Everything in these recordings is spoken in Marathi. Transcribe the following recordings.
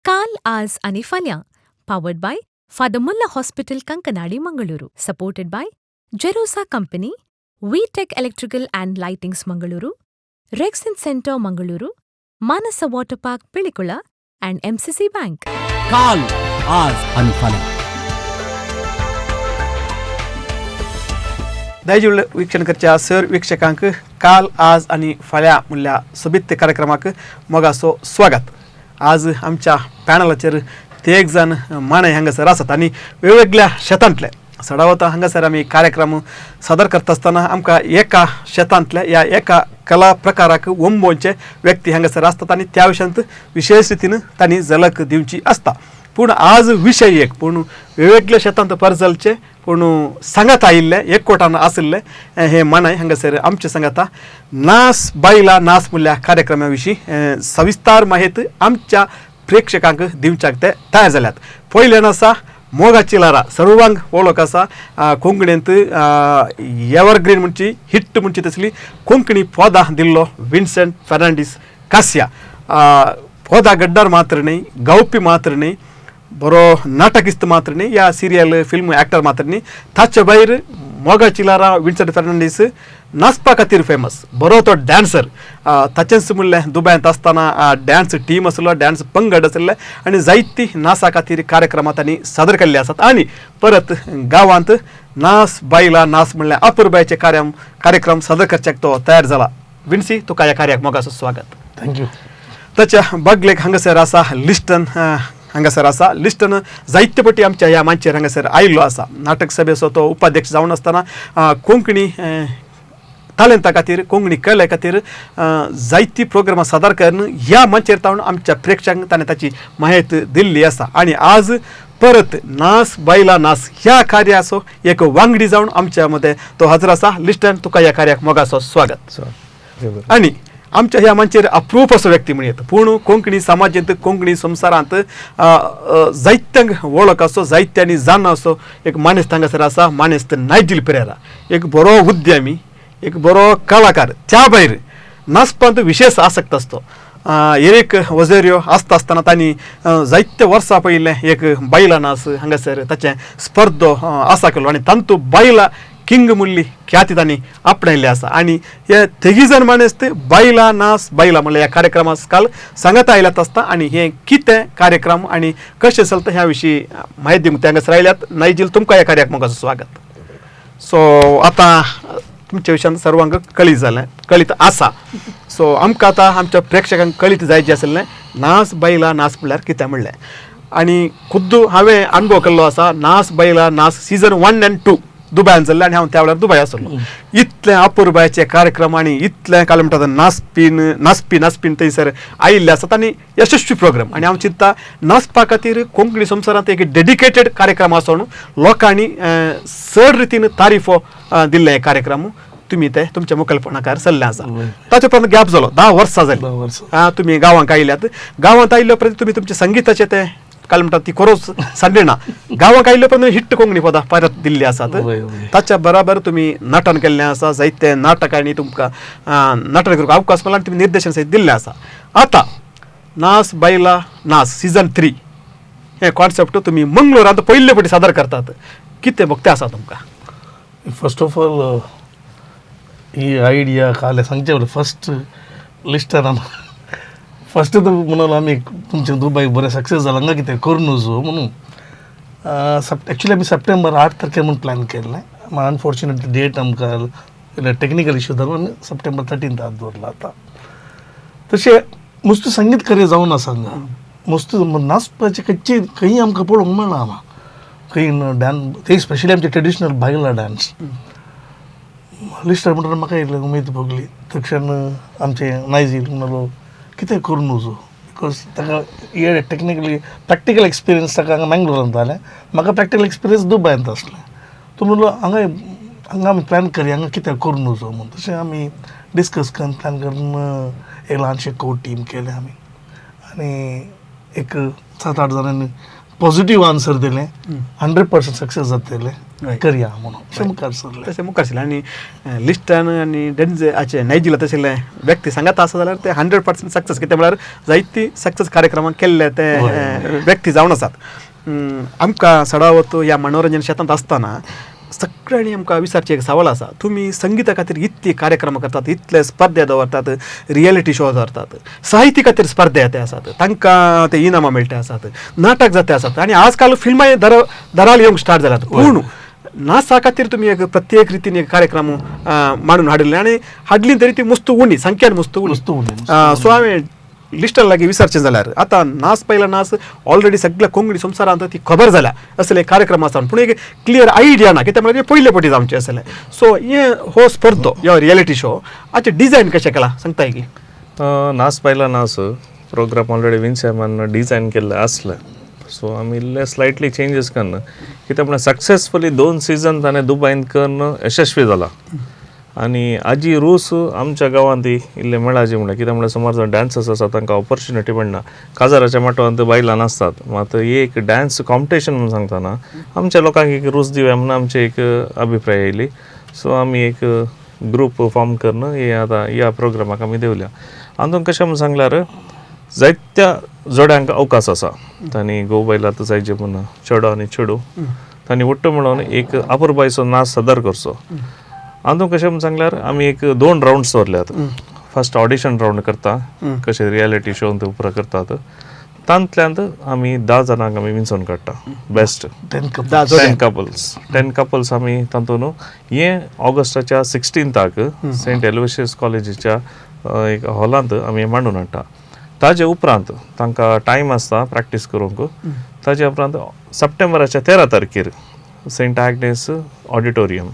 काल आज आणि फाल्यां powered by Father Mulla Hospital Konkani Mangaluru, supported by Jerosa Company, VTech Electrical and Lightings Mangaluru, Rexin Center Mangaluru, Manasa Water Park Pilikula and MCC Bank. काल आज आणि फाल्यां दaijiworld वीक्षण करच्या सर वीक्षकांक काल आज आणि फाल्यां म्हणल्या सोबित कार्यक्रमाक मोगासो स्वागत. आज आमच्या पॅनलाचेर ते एक जण माने हांगासर आसात आणि वेगवेगळ्या शेतांतले सडावता हांगासर आमी कार्यक्रम सादर करता आसतना आमकां एका शेतांतल्या या एका कला प्रकाराक वंबोवचे व्यक्ती हांगासर आसतात आणि त्या विशयांत विशेष रितीन तांणी झलक दिवची आसता. पूण आज विशय एक पूण वेगवेगळ्या शेतांत परजलचे पूण सांगात आयिल्ले एकवटान आसले हे मानाय हांगासर आमचे सांगाता नाच बायला नाच म्हणल्या कार्यक्रमा विशीं सविस्तार माहिती आमच्या प्रेक्षकांक दिवच्याक ते तयार जाल्यात. पयल्यान आसा मोगाची लारा सर्वांक वळख आसा कोंकणींत एवरग्रीन म्हणची हिट म्हणची तसली कोंकणी पदां दिल्लो विन्सेंट फर्नांडीस कासिया. पदां गड्डार मात्र न्ही, गावपी मात्र न्ही, बरो नाटकिस्त मात्र न्ही, या सिरियल फिल्म एक्टर मात्र न्ही, ताचे भायर मोगाची लारा विन्सेंट फर्नांडीस नाचपा खातीर फेमस बरो तो डॅन्सर. ताचेंच म्हणलें दुबयांत आसतना डॅन्स टीम आसलो, डॅन्स पंगड आसले आनी जायती नाचा खातीर कार्यक्रमां तांणी सादर केल्ले आसात. आनी परत गांवांत नाच बायला नाच म्हणलें अपुरबायचे कार्यक्रम सादर करच्याक तो तयार जाला. विन्सी तुका ह्या कार्याक मोगाचो स्वागत. थँक्यू. ताच्या बागलेक हांगासर आसा लिस्टन हांगासर आसा. लिस्टन जायते पटी आमच्या ह्या मांचेर हांगासर आयिल्लो आसा. नाटक सभेचो तो उपाध्यक्ष जावन आसतना कोंकणी टॅलंटा खातीर कोंकणी कले खातीर जायती प्रोग्रामां सादर करून ह्या मंचेर तावन आमच्या प्रेक्षकांक ताणें ताची माहिती दिल्ली आसा. आनी आज परत नाच बायला नाच ह्या कार्याचो एक वांगडी जावन आमच्या मदें तो हजर आसा. लिस्टन तुका ह्या कार्याक मोगाचो स्वागत. आनी आमच्या ह्या मंचेर अप्रूप असो व्यक्ती म्हण येता पूण कोंकणी समाजांत कोंकणी संवसारांत जायत्यांक वळख असो जायत्यांनी जाण असो एक मानेस्त हांगासर आसा. मानेस्त नायजील पेरेरा एक बरो उद्यमी, एक बरो कलाकार. त्या भायर नाचपांत विशेष आसक्त आसतो. एक वजेऱ्यो आसता आसतना तांणी जायते वर्सां पयलें एक बायला नाच हांगासर ताचें स्पर्धो आसा केलो आनी तांतू बायला किंग म्हणली ख्याती तांणी आपणायल्ली आसा. आनी हे तिगी जण मानेस्त बायला नाच बायला म्हणल्यार ह्या कार्यक्रमाक काल सांगत आयल्यात आसता. आनी हे कितें कार्यक्रम आनी कशें चलता ह्या विशीं म्हायती दिवंक ते हांगासर आयल्यात. नायजील तुमकां ह्या कार्याक मोगाचो स्वागत. सो आतां तुमच्या विशयान सर्वांक कळीत जालें, कळीत आसा. सो आमकां आतां आमच्या प्रेक्षकांक कळीत जायचें आसलें नाच बायला नाच म्हणल्यार कितें म्हणलें. आनी खुद्द हांवें अनुभव केल्लो आसा. नाच बायला नाच सीझन 1 and 2 दुबयांत जाल्ले आनी हांव त्या वेळार दुबय आसलो. इतले अपुरबायचे कार्यक्रम आनी इतले काय म्हणटा नाचपीन थंयसर आयिल्ले आसात आनी यशस्वी प्रोग्राम. आनी हांव चिंतता नाचपा खातीर कोंकणी संवसारांत एक डेडिकेटेड कार्यक्रम आसून लोकांनी चड रितीन तारीफो दिल्ले हे कार्यक्रम तुमी ते तुमच्या मुखेलपणाकार चल्ले आसा. ताचे उपरांत गॅप जालो 10 वर्सां जाली. तुमी गांवांक आयल्यात. गांवांत आयिल्ले उपरांत तुमी तुमचे संगीताचे ते काल म्हणटात ती खरोच संडे ना गांवांक आयिल्ले उपरांत हिट्ट कोंकणी पदां परत दिल्ली आसात. ताच्या बराबर तुमी नटन केल्लें आसा. जायते नाटकांनी तुमकां नटन करूंक अवकाश मेळ्ळा आनी तुमी निर्देशन सयत दिल्लें आसा. आतां नाच बायला नाच सीझन 3 हे कॉन्सेप्ट तुमी मंगळूरांत पयले फावटी सादर करतात. कितें भक्ती आसा तुमकां? First of all he idea काल सांगचे बरं फर्स्ट लिस्टर फर्स्ट तर म्हणून आमी तुमचे दुबय बरें सक्सेस जाला हांगा कितें करून नजो म्हणून एक्चुली आमी सप्टेंबर 8 तारखेर म्हणून प्लॅन केल्लें. अनफॉर्च्युनेट डेट आमकां टेक्निकल इश्यू जालो सप्टेंबर 13 दवरला. आतां तशें मस्त संगीत कार्य जावन आसा हांगा. मस्त नाचपाचें खंयी आमकां पळोवंक मेळना हांगा. खंय डॅन्स ते स्पेशली आमचे ट्रेडिशनल बायला डॅन्स. लिस्टर म्हणटा म्हाका येयलें उमेद भोगली. तक्षण आमचे नायजील म्हणलो कितें करून नजो बिकॉज ताका हे टेक्निकली प्रॅक्टिकल एक्सपिरियन्स ताका हांगा मँगलोरांत जालें. म्हाका प्रॅक्टिकल एक्सपिरियन्स दुबयांत आसलें. तो म्हणलो हांगा आमी प्लॅन करया हांगा कितें करून नजो म्हणून. तशें आमी डिस्कस करून प्लॅन करून एक ल्हानशें को टीम केलें आमी. आनी एक 7-8 जाणांनी पॉझिटिव्ह आन्सर दिले 100% सक्सेस जातले करया म्हणून अशें मुखार सरले. तशें मुखार सरले आनी लिस्टन आनी डेंजे नायजिला तशें व्यक्ती सांगता आसा जाल्यार ते 100% सक्सेस कित्याक म्हळ्यार जायती सक्सेस कार्यक्रमां केल्ले ते व्यक्ती जावन आसात. आमकां सडावत ह्या मनोरंजन क्षेत्रांत आसतना सगळ्यांनी आमकां विचारचे एक सवाल आसा, तुमी संगीता खातीर इतली कार्यक्रम करतात, इतले स्पर्धा दवरतात, रियलिटी शो दवरतात, साहित्य खातीर स्पर्धा येते आसात, तांकां ते इनामां मेळटे आसात, नाटक जाते आसात आनी आजकाल फिल्मांय दराल येवंक स्टार्ट जाल्यात. पूण नाचा खातीर तुमी एक प्रत्येक रितीन एक कार्यक्रम मांडून हाडिल्ले आनी हाडली तरी ती मस्त उणी, संख्यान मस्त उणी. सो हांवें लिस्टन लागीं विचारचें जाल्यार आतां नाच पयला नाच ऑलरेडी सगळ्या कोंकणी संवसारांत ती खबर जाल्या असले कार्यक्रम आसा, पूण एक क्लियर आयडिया ना कित्याक म्हळ्यार पयले फावटी जावचें आसलें. सो हे हो स्पर्धो ह्यो रियलिटी शो हाचे डिजायन कशें केला सांगताय की? नाच पयला नाच प्रोग्राम ऑलरेडी विन्सेमान डिजायन केल्ले आसले. सो आमी इल्ले स्लायटली चेंजीस करना कित्याक म्हळ्यार सक्सेसफुली 2 सिजन ताणें दुबायन करून यशस्वी जाला. आनी आजी रूस आमच्या गांवांत इल्ले मेळाचे म्हणल्यार कित्याक म्हळ्यार समोर जो डान्सर्स आसा तांकां ऑपॉर्च्युनिटी मेळना. काजाराच्या माटवांत बायलां नाचतात, मात एक डान्स कॉम्पिटिशन म्हणून सांगतना आमच्या लोकांक एक रूच दिवया म्हणून आमचे एक अभिप्राय येयली. सो आमी एक ग्रूप फॉर्म करून हे आतां ह्या प्रोग्रामाक आमी देवल्या. हातूंत कशें म्हणून सांगल्यार जायत्या जोड्यांक अवकाश आसा. तांणी घोव बायलांत जायचे म्हणून चेडो आनी चेडू तांणी उट्ट म्हणून एक आपुरबायेचो नाच सादर करचो. हातूंत कशें म्हणून सांगल्यार आमी एक 2 रावंड्स दवरल्यात. फर्स्ट ऑडिशन रावंड करता, कशें रियलिटी शो उपरांत करतात, तांतल्यांत आमी 10 जाणांक आमी विंचून काडटा. बेस्ट 10 कपल्स आमी तातूंत हे ऑगस्टाच्या 16th सेंट एलोयसियस कॉलेजीच्या एक हॉलांत आमी मांडून हाडटा. ताजे उपरांत तांकां टायम आसता प्रॅक्टीस करूंक. ताजे उपरांत सप्टेंबराच्या 13 तारखेर सेंट आग्नेस ऑडिटोरियम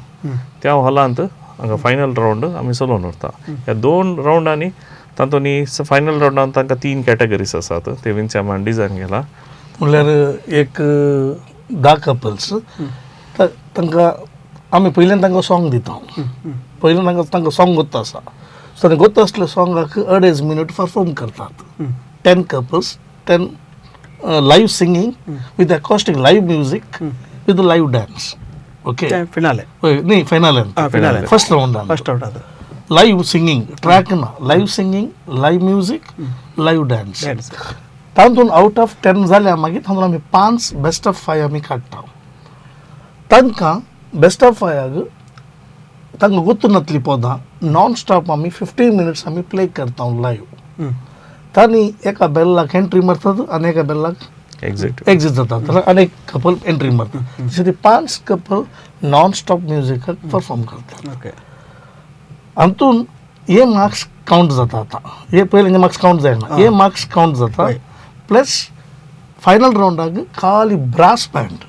त्या हॉलांत हांगा फायनल रावंड आमी चलोवन व्हरता. ह्या 2 रावंडांनी तातूंत फायनल रावंडांत तांकां 3 कॅटेगरीज आसात, ते विन्सेमान डिजायन केला. म्हणल्यार एक 10 कपल्स तांकां आमी पयल्यान तांकां सॉंग दिता. पयल्यान तांकां सॉंग गोत्ता आसा, सो ते गोत्ता आसले सॉंगाक 2.5 मिनट परफॉर्म करतात. 10 couples, 10 live singing with acoustic live music with live dance. Okay, finale न्ही फायनल फर्स्ट रावंडान लायव्ह सिंगींग ट्रॅक ना, live singing, live music, live dance. तातूंत आउट ऑफ 10 जाल्या मागीर तातूंत आमी 5 बेस्ट ऑफ 5 आमी काडटा. तांकां बेस्ट ऑफ 5 तांकां गोतून नातलीं पदां नॉन स्टॉप आमी 15 मिनिट्स आमी प्ले करता लायव्ह. तांणी एका बेल्लाक एंट्री मारतात आनी एका बेल्लाक एक्झिट जातात आनी एक कपल एंट्री मारतात. तशें ते 5 कपल नॉन स्टॉप म्युजिकाक परफॉर्म करतात. हातूंत हे मार्क्स काउंट जाता. आतां हे पयलींचे मार्क्स काउंट जायना, हे मार्क्स काउंट जाता. प्लस फायनल रावंडाक खाली ब्रास बँड,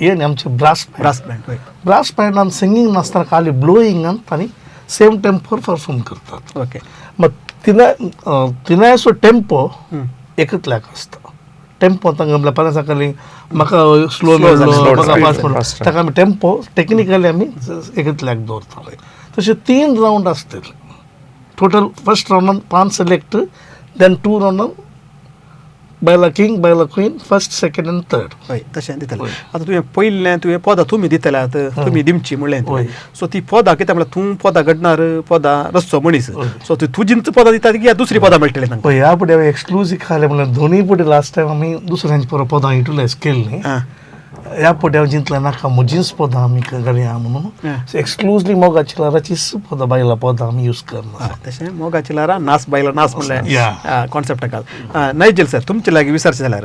हे न्ही आमचे ब्रास बँडान सिंगींग नासतना खाली ब्लोईंगान तांणी सेम टेम्पोर परफॉर्म करतात. ओके, मग तिनायचो टेम्पो एकतल्याक आसता. टेम्पो तांकां म्हळ्यार पानां सकाळी म्हाका स्लो मेळ्ळो, म्हाका फास्ट मेळ्ळो, ताका आमी टेम्पो टेक्निकली आमी एकतल्याक दवरता. तशें 3 रावंड आसतले टोटल. फर्स्ट रावंडान 5 सिलेक्ट, देन 2 रावंडान बायला किंग, बायला क्वीन, फर्स्ट, सेकंड आनी थर्ड. हय, तशें दितलें. आतां तुवें पयलें तुवें पदां तुमी दितल्यात, तुमी दिमची म्हणलें. सो ती पदां कित्याक म्हळ्यार तूं पदां घडणार, पदां रचचो मनीस. सो ती तुजींच पदां दितात की दुसरी पदां मेळटली तांकां? ह्या फुडें एक्सक्लुजीव खालें म्हळ्यार दोनूय फुडें लास्ट टायम आमी दुसऱ्यांची परत पदां युटिलायज केल्लीं. ह्या फुडें हांव चिंतलें नाका म्हजींच पदां आमी घडया म्हणून. एक्सक्लुजिवली मोगाची लाराचीच पदां बायलां पदां आमी यूज करना. तशें मोगाची लारां नाच बायला नाच म्हणल्यार कॉन्सेप्ट घाल. नायजेल सर, तुमचे लागीं विचारचें जाल्यार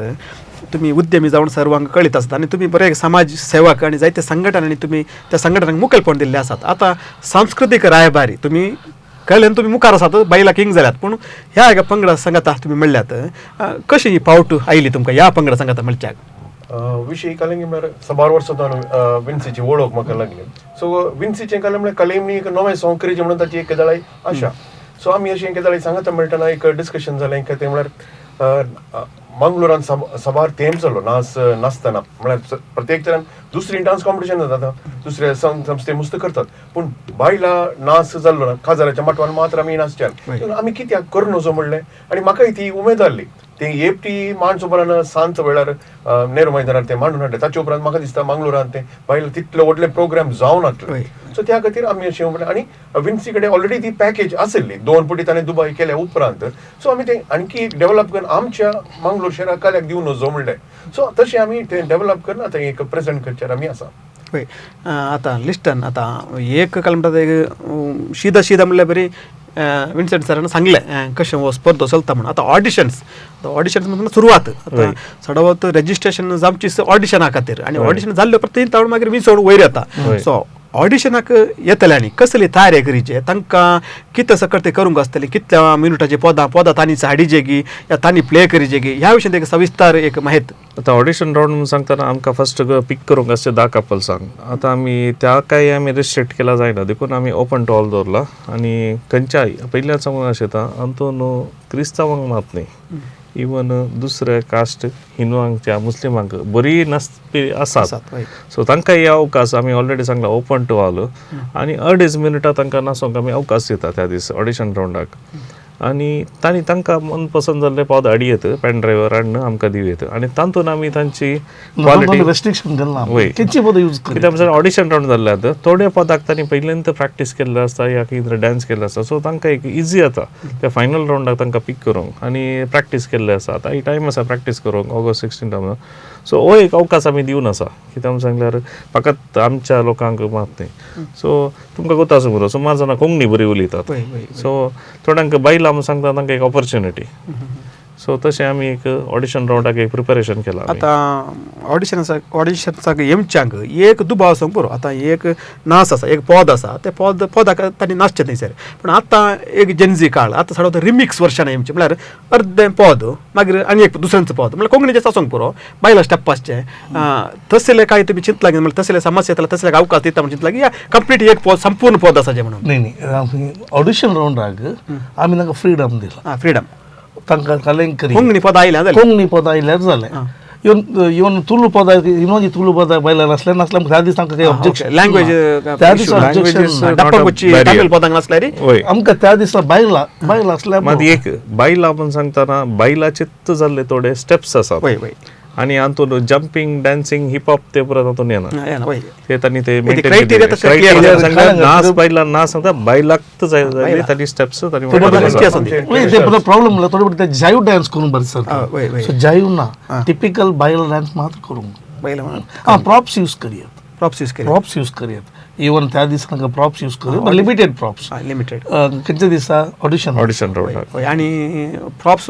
तुमी उद्यमी जावन सर्वांक कळीत आसता आनी तुमी बरे समाज सेवक आनी जायते संघटनांनी तुमी त्या संघटनांक मुखेलपण दिल्ले आसात. आतां सांस्कृतीक रायबारी तुमी कळ्ळें, तुमी मुखार आसात, बायला किंग जाल्यात, पूण ह्या हाका पंगडा संगता तुमी म्हणल्यात, कशी ही पावट आयली तुमकां ह्या पंगडा संगता म्हणच्याक? विशय कळ्ळें की म्हळ्यार 12 वर्सां विन्सीची वळख म्हाका लागली. सो विन्सीचें कळ्ळें म्हळ्यार कलेमनी एक नवें सॉंग करचें म्हणून ताची एक केदाळी आशा. सो आमी अशें केदाळी सांगता मेळटना एक डिस्कशन जालें तें म्हळ्यार मंगळुरान सभार थेंब चल्लो नाच नाचतना. म्हळ्यार प्रत्येक तरान दुसरी डान्स कॉम्पिटिशन जाता, दुसरे संस्थे मुस्त करतात, पूण बायला नाच जाल्लो ना. काजाराच्या माटवान मात्र आमी नाचच्यान आमी कित्याक करूं नजो म्हणलें आनी म्हाकाय ती उमेद आसली. ते एपटी मांडच उपरांत सांत वेळार नेहरू मैदानार ते मांडून हाडले. ताचे उपरांत म्हाका दिसता मंगळुरांत ते बायला तितले व्हडले प्रोग्राम जावन नासले. सो त्या खातीर आमी अशें म्हणलें आणि विन्सी कडेन ऑलरेडी ती पॅकेज आशिल्ली 2 फावटी ताणें दुबय केल्या उपरांत. सो आमी ते आणखी डेव्हलप करून आमच्या मंगळूर शहराक काल्याक दिवन वचो म्हणलें. सो तशें आमी ते डेव्हलप करून आतां एक प्रेझेंट करचेर आमी आसा. होय आता लिस्टन आता एक काय म्हणतात एक शिदा म्हणल्यार बरी विन्सेंट सरान सांगलें कशें हो स्पर्धो चलता म्हणून. आतां ऑडिशन्स म्हणून सुरवात आतां सडवत रजिस्ट्रेशन जावची ऑडिशना खातीर आनी ऑडिशन जाल्ले उपरांत 3 तावड मागीर विंचोड वयर येता. सो ऑडिशनाक येतल्यांनी कसली तयारी करीचे तांकां कितें सकट ते करूंक आसतलें कितल्या मिनटाची पदां तांणी हाडिचे की या तांणी प्ले करीचे की ह्या विशयान एक सविस्तार एक माहिती. आतां ऑडिशन रावंड म्हणून सांगतना आमकां फर्स्ट पिक करूंक आसचे 10 कपल्सांक. आतां आमी त्या काय आमी रिस्ट्रिक्ट केला जायना देखून आमी ओपन टू ऑल दवरला आनी खंयच्याय पयल्याच सांगूंक आशेता अंतून क्रिस्तांवांक मात न्ही इवन दुसऱ्या कास्ट हिंदूंच्या मुस्लिमांक बरी नासपी आसात. सो तांकां हे अवकाश आमी ऑलरेडी सांगला ओपन टू ऑल आनी 2.5 मिनटां तांकां नासोंक आमी अवकाश दिता त्या दीस ऑडिशन रावंडाक. आनी तांकां मनपसंद जाल्ले पद हाडयेत पेन ड्रायव्हर हाडून आमकां दिवेत आनी तातूंत आमी तांची क्वॉलिटी रेस्ट्रिक्शन केन्ना वय खंयची पद यूज कित्याक म्हणजे ऑडिशन रावंड जाल्ले आतां थोड्या पदाक तांणी पयलींत प्रॅक्टीस केल्ले आसता या कितें डान्स केल्ले आसता. सो तांकां एक इजी जाता त्या फायनल रावंडाक तांकां पिक करूंक आनी प्रॅक्टीस केल्ले आसा. आतां ही टायम आसा प्रॅक्टीस करूंक ऑगस्ट 16 सो हो एक अवकाश आमी दिवन आसा कित्याक सांगल्यार फकत आमच्या लोकांक मात न्ही. सो तुमकां कोता आसा बरो सुमार जाणां कोंकणी बरी उलयतात. सो थोड्यांक बायला म्हणून सांगता तांकां एक ऑपॉर्च्युनिटी. सो तशें आमी एक ऑडिशन रावंडाक एक प्रिपरेशन केलां. आतां ऑडिशन्साक येवच्यांक एक दुबाव आसूंक पुरो. आतां एक नाच आसा एक पद आसा ते पदाक तांणी नाचचें न्ही सर पूण आतां एक जेन्झी काळ आतां सडो रिमिक्स वर्शन येवचें म्हळ्यार अर्दें पद मागीर आनी एक दुसऱ्यांचो पद म्हळ्यार कोंकणीचें आसूंक पुरो बायला स्टेप आसचें. तसलें काय तुमी चिंतलां म्हळ्यार तसले समस्या येतला तसल्याक अवकाश दिता म्हणून चिंतलां की या कंप्लीट एक पद संपूर्ण पद आसा जें म्हणून. नाही ऑडिशन रावंडाक आमी तांकां फ्रीडम दिला. फ्रीडम तांकां कलेंकरी कोंकणी पद आयल्या आयल्यार जालें. इवन तुलू पद इवन तुलू पद बायला नासल्या त्या दीस तांकां काही ऑब्जेक्शन लँग्वेज त्या दिसा पदांक नासल्यार आमकां त्या दिसा बायला आसल्या मात एक बायला म्हणून सांगतना बायला चित्त जाल्ले थोडे स्टेप्स आसात आनी हातूंत जंपिंग डान्सिंग हिपहॉप ते परत हातूंत येना ते तांणी ते नाच बायला नाच सांगता बायलाक जाय तांणी स्टेप्स प्रॉब्लम थोडे ते जायव डान्स करून बरें सर जायव ना टिपिकल बायला डान्स मात्र करूंक प्रॉप्स यूज करियात इवन त्या दिसा प्रॉप्स यूज करूं लिमिटेड प्रॉप्स खंयच्या दिसा ऑडिशन रावंडाक आनी प्रॉप्स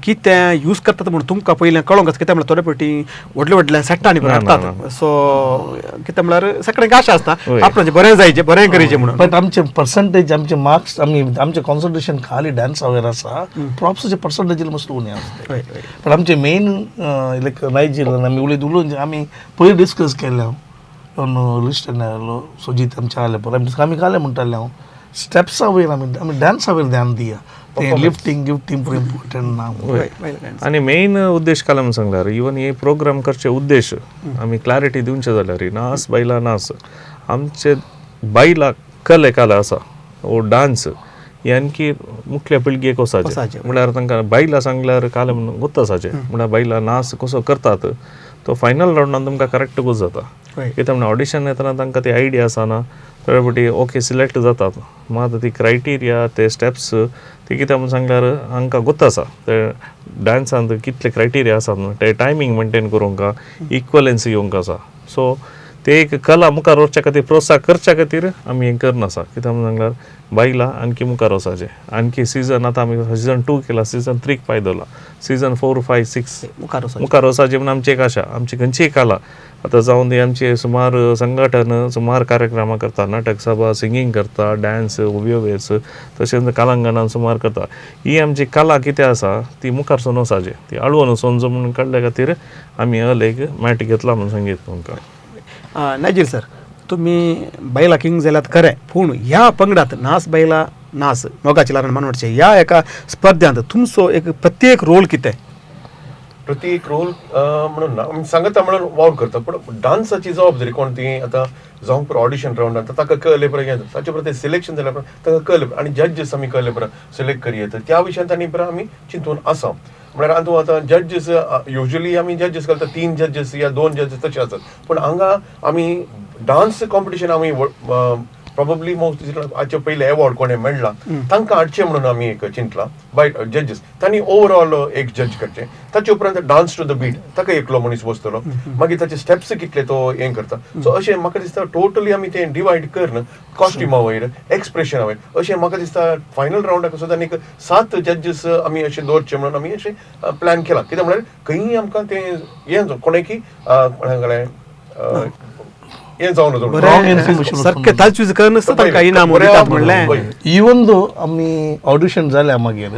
कितें यूज करतात म्हणून तुमकां पयलें कळोंक आसा कित्याक म्हळ्यार थोडे फावटी व्हडल्या सेटांनी हाडटात. सो कितें म्हळ्यार सगळ्यांक आशा आसता आपणाचें बरें जायचें बरें करीचें म्हणून. बट आमचे पर्संटेज आमचे मार्क्स आमचें कॉन्सन्ट्रेशन खाली डान्सावेर आसा प्रॉप्साचे पर्संटेजीर मस्त उणें आसता. पण आमचे मेन लायक नायजिरियन आमी उलयत आमी पयलीं डिस्कस केल्या लिस्ट सोजीत आमच्या आले पळय आमी काले म्हणटाले हांव स्टेप्सा वयर आमी डान्सा वयर ध्यान दिया ते लिफ्टिंग गिफ्टिंग पूण इम्पॉर्टंट ना. आनी मेन उद्देश काल म्हणून सांगल्यार इवन हे प्रोग्राम करचे उद्देश आमी क्लॅरिटी दिवचे जाल्यार नाच बायला नाच आमचे बायला कला आसा वो डान्स हे आणखी मुख्य पिळगेक वचाचे म्हळ्यार तांकां बायला सांगल्यार काल म्हणून गुत्तासाचे म्हळ्यार बायला नाच कसो करतात तो फायनल रावंडान तुमकां करेक्टूच जाता. कित्याक म्हणल्यार ऑडिशन येतना तांकां ती आयडिया आसना थोडे फावटी ओके सिलेक्ट जातात मात ती क्रायटेरिया ते स्टेप्स ते कित्याक म्हणून सांगल्यार आमकां गुत्त आसा ते डान्सांत कितले क्रायटेरिया आसात ते टायमींग मेंटेन करूंक इक्वलन्सी येवंक आसा. सो ते एक कला मुखार वचच्या खातीर प्रोत्साहन करच्या खातीर आमी हें करनासा कित्याक म्हणून सांगल्यार बायला आणखी मुखार वचाचे आणखी सीझन आतां आमी सीझन 2 केला सीझन 3 पाय दवरला सीझन 4, 5, 6 मुखार वचाचे म्हणून आमची एक आशा आमची खंयचीय कला आतां जावन दी आमचे सुमार संघटन सुमार कार्यक्रमां करता नाटक सभा सिंगींग करता डान्स ओबियोवेस तशेंच कलांगणान सुमार करता ही आमची कला कितें आसा ती मुखार सोन वचाचे ती आळवून समजो म्हणून काडल्या खातीर आमी एक मॅट घेतला म्हणून सांगीत तुमकां. नाजीर सर तुम्ही बायला किंग जाल्यात खरें पूण ह्या पंगडात नाच बायला नाच मोगाची लारण मानवडचे ह्या एका स्पर्धांत तुमचो एक प्रत्येक रोल कितें प्रत्येक रोल म्हणून सांगता म्हणून वावर करता पण डान्साची जबाबदारी कोण ती आतां जावंक पुरो ऑडिशन रावंडात ताका कळले पुरो ताचे परत सिलेक्शन जाल्या पुरो ताका कळले आणि जजीस आमी कळले पुरो सिलेक्ट करी येता त्या विशयान तांणी पुरो आमी चिंतून आसा. म्हळ्यार तूं आतां जजीस युजली आमी जजीस घालता 3 जजीस या 2 जजीस तशे आसात पूण हांगा आमी डान्स कॉम्पिटिशन आमी प्रॉबब्ली मोस्ट हाचे पयले अवॉर्ड कोणें मेळ्ळा तांकां हाडचें म्हणून आमी एक चिंतलां बाय जजीस तांणी ओवरऑल एक जज करचें ताचे उपरांत डान्स टू द बीट ताका एकलो मनीस बसतलो मागीर ताचे स्टेप्स कितले तो हें करता सो अशें म्हाका दिसता टोटली आमी तें डिवायड करन कॉस्ट्युमा वयर एक्सप्रेशना वयर अशें म्हाका दिसता फायनल रावंडाक सुद्दां एक 7 जजीस आमी अशें दवरचे म्हणून आमी अशें प्लॅन केला कित्याक म्हळ्यार खंयी आमकां तें हें कोणेकी हें जावन सारकें तालचूज करनासता तांकां इनाम दितात म्हणलें इवन दो आमी ऑडिशन जाल्या मागीर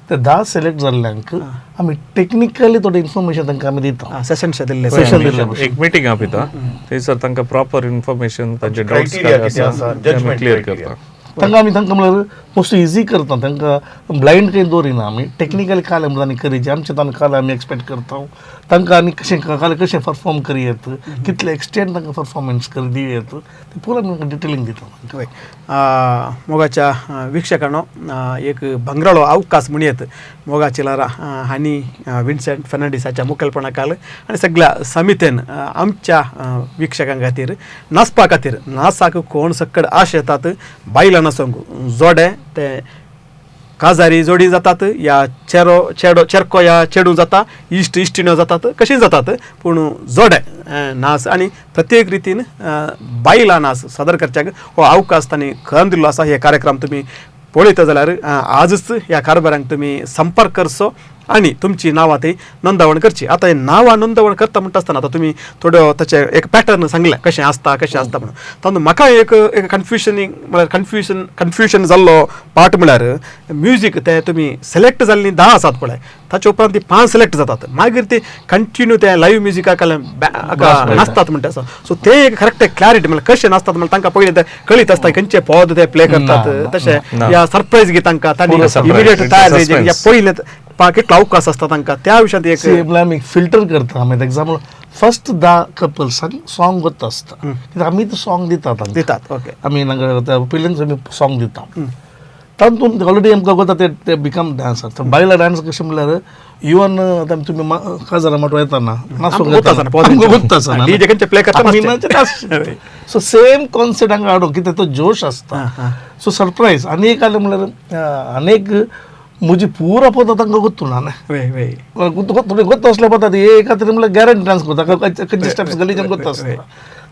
ते 10 सिलेक्ट जाल्ल्यांक आमी टेक्निकली थोडें इन्फॉर्मेशन तांकां आमी दिता सेशन दिल्लें सेशन दिल्लें एक मिटींग आपयता थंयसर तांकां प्रॉपर इन्फॉर्मेशन तांचे डाउट्स Criteria कितें आसा, judgment क्लियर criteria. करता तांकां आमी तांकां म्हळ्यार मोस्ट इजी करता तांकां ब्लायंड काही दवरिना आमी टेक्निकली काल आमी करीचे आमचे तांकां काल आमी एक्सपेक्ट करता तांकां आनी कशें काल कशें परफॉर्म करियेत कितले एक्सटेंड तांकां परफॉर्मन्स करी दियेत ते पुरो आमी डिटेलिंग दिता होय मोगाच्या वीक्षकांनो एक भंगराळो अवकाश म्हणयेत मोगा चिलारा हांणी विन्सेंट फर्नांडीसाच्या मुखेलपणा खाल आनी सगळ्या समितेन आमच्या वीक्षकां खातीर नाचपा खातीर नाचाक कोण सकड आश येतात बायला नाचोंक जोडे ते काजारी जोडी जातात या चेरको या चेडू जाता इश्ट इश्टिण्यो जातात कशी जातात पूण जोडे नाच आनी प्रत्येक रितीन बायला नाच सादर करच्याक हो अवकाश तांणी खंय दिल्लो आसा हे कार्यक्रम तुमी पळयता जाल्यार आजच ह्या कारभारांक तुमी संपर्क करचो आनी तुमची नांवां थंय नोंदवण करची आतां हे नांवां नोंदवण करता म्हणटा आसतना आतां तुमी थोड्यो ताचे एक पॅटर्न सांगलें कशें आसता म्हणून तातूंत म्हाका एक म्हळ्यार कन्फ्युजन जाल्लो पार्ट म्हळ्यार म्युजीक ते तुमी सिलेक्ट जाल्लीं 10 आसात पळय ताचे उपरांत ती 5 सिलेक्ट जातात मागीर ते कंटिन्यू ते लायव्ह म्युजिकाक नाचतात म्हणटा आसा सो ते एक करेक्ट क्लॅरिटी म्हळ्यार कशें नाचतात म्हळ्यार तांकां पयलीं ते कळीत आसता खंयचे पद ते प्ले करतात तशें या सरप्रायज गितांकां तांणी इमिडिएट तयार जायचे या पयले कितलो अवकाश आसता तांकां त्या विशयांत एक आमी फिल्टर करता आमी एग्जाम्पल फर्स्ट 10 कपल्सांक सॉंग वता आसता कित्याक आमी ते सॉंग दितात ओके आमी पयलींच आमी सॉंग दिता तातूंत ऑलरेडी आमकां वता ते बिकम डान्स आसता बायला डान्स कशें म्हळ्यार इवन आतां तुमी काजारा माटो येताना सो सेम कॉन्सेप्ट हांगा हाडूं कित्याक तो जोश आसता सो सरप्रायज आनी एक जालें म्हळ्यार आनीक म्हजी पुरो पद तांकां गोत्तू ना थोडे गोत्त असले पदात हे खातीर म्हळ्यार गॅरंटी डान्स करता खंयचे स्टेप्स गलीच्यान गोत्त आसता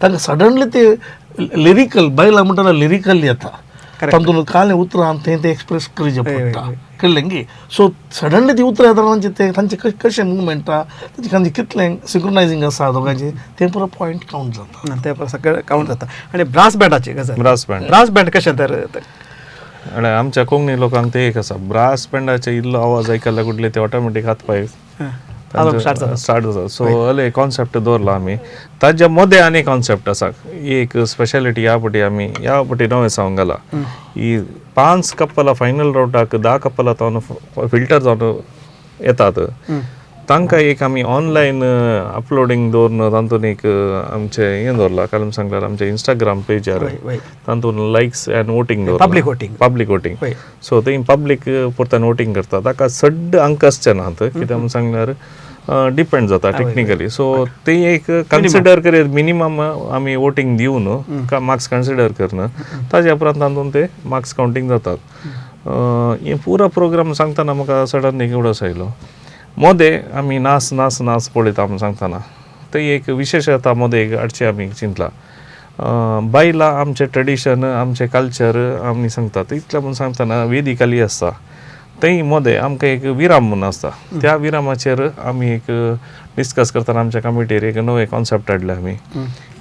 तांकां सडनली ते लिरिकल बायला म्हणटा लिरिकल येता तातूंत काले उतरां ते एक्सप्रेस करचें पडटा कळ्ळें की सो सडनली ती उतरां येता तांचे कशें मुवमेंट आहा तांचे कितलें सिंक्रोनायझींग आसा दोगांचें तें पुरो पॉयंट कावंट जाता ते सगळें कावंट जाता आनी ब्रास बँडाची गजाल ब्रास बँड कशें तर आणि आमच्या कोंकणी लोकांक ते एक आसा ब्रास बँडाचे इल्लो आवाज आयकला कुठले ते ऑटोमॅटीक हात पाय स्टार्ट जाता सो हले कॉन्सेप्ट दवरला आमी ताज्या मदें आनी कॉन्सेप्ट आसा एक स्पेशालिटी ह्या फावटी आमी ह्या फावटी नवें सांगूंक घाला ही 5 कपलां फायनल रावंडाक 10 कपलां जावन फिल्टर जावन येतात तांकां एक आमी ऑनलायन अपलोडींग दवरन तातूंत एक आमचें हें दवरलां काल सांगल्यार आमच्या इंस्टाग्राम पेजार तातूंत likes end voting public voting so थंय पब्लीक परतून वोटींग करता ताका सड्ड अंक आसचे नात कित्याक म्हणून सांगल्यार डिपेंड जाता टेक्निकली सो ते एक कन्सिडर करीत मिनिमम आमी वोटींग दिवन मार्क्स कन्सिडर करना ताज्या उपरांत तातूंत ते मार्क्स कावंटींग जातात हे पुरो प्रोग्राम सांगतना म्हाका सडन एक उडस आयलो मोदें आमी नाच पळयता म्हणून सांगतना ते एक विशेशता मोदें एक हाडचें आमी चिंतलां बायला आमचें ट्रेडिशन आमचें कल्चर आमी सांगतात इतलें म्हणून सांगतना वेदिकाली आसता थंय मोदें आमकां एक विराम म्हणून आसता त्या विरामाचेर आमी एक डिस्कस करतना आमच्या कमिटीर एक नवे कॉन्सेप्ट हाडले आमी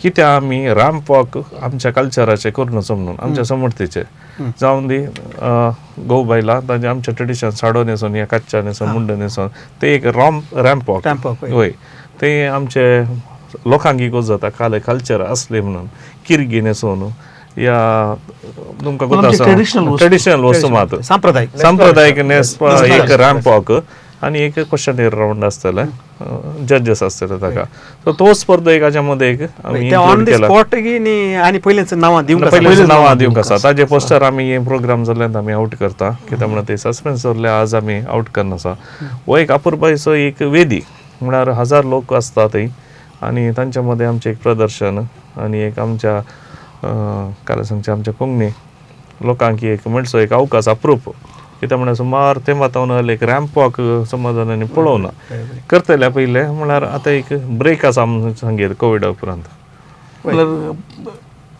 कित्याक आमी रॅम्प वॉक आमच्या कल्चराचे करूनचो म्हणून आमच्या समर्थीचे जावन दी गोव बायला तांचे आमचे ट्रेडिशन साडो न्हेसून या कच्च्या न्हेसून मुंड न्हेसून ते एक रॅम्प वॉक वय ते आमचे लोकांक इगोज जाता काले कल्चर असले म्हणून किरगी न्हेसून या तुमकां कोता ट्रेडिशनल वस्तू मात सांप्रदायिक न्हेसपा एक रॅम्प वॉक आणि एक क्वेश्चन राऊंड असतले जजेस असतले ताका सो तो स्पर्धा एक हाच्यामध्ये एक आमी ऑन द स्पॉट आणि पहिलेच नाव दिवंक पयलींच नांवां दिवंक आसा ताजे पोस्टर आमी हे प्रोग्राम जाल्ल्यान आमी आउट करता कित्याक म्हणल्यार ते सस्पेन्स दवरले आज आमी आउट करना आसा हो एक अपुरबायचो एक वेदी म्हळ्यार 1000 लोक आसता थंय आणि तांच्या मध्ये आमचें एक प्रदर्शन आणि एक आमच्या काय सांगचे आमच्या कोंकणी लोकांक एक म्हणसो एक अवकाश अप्रूप कित्याक म्हळ्यार सुमार ते मातावन एक रॅम्प वॉक समाजांनी पळोवना करतले पयले म्हळ्यार आतां एक ब्रेक आसा सांगेर कोविडा उपरांत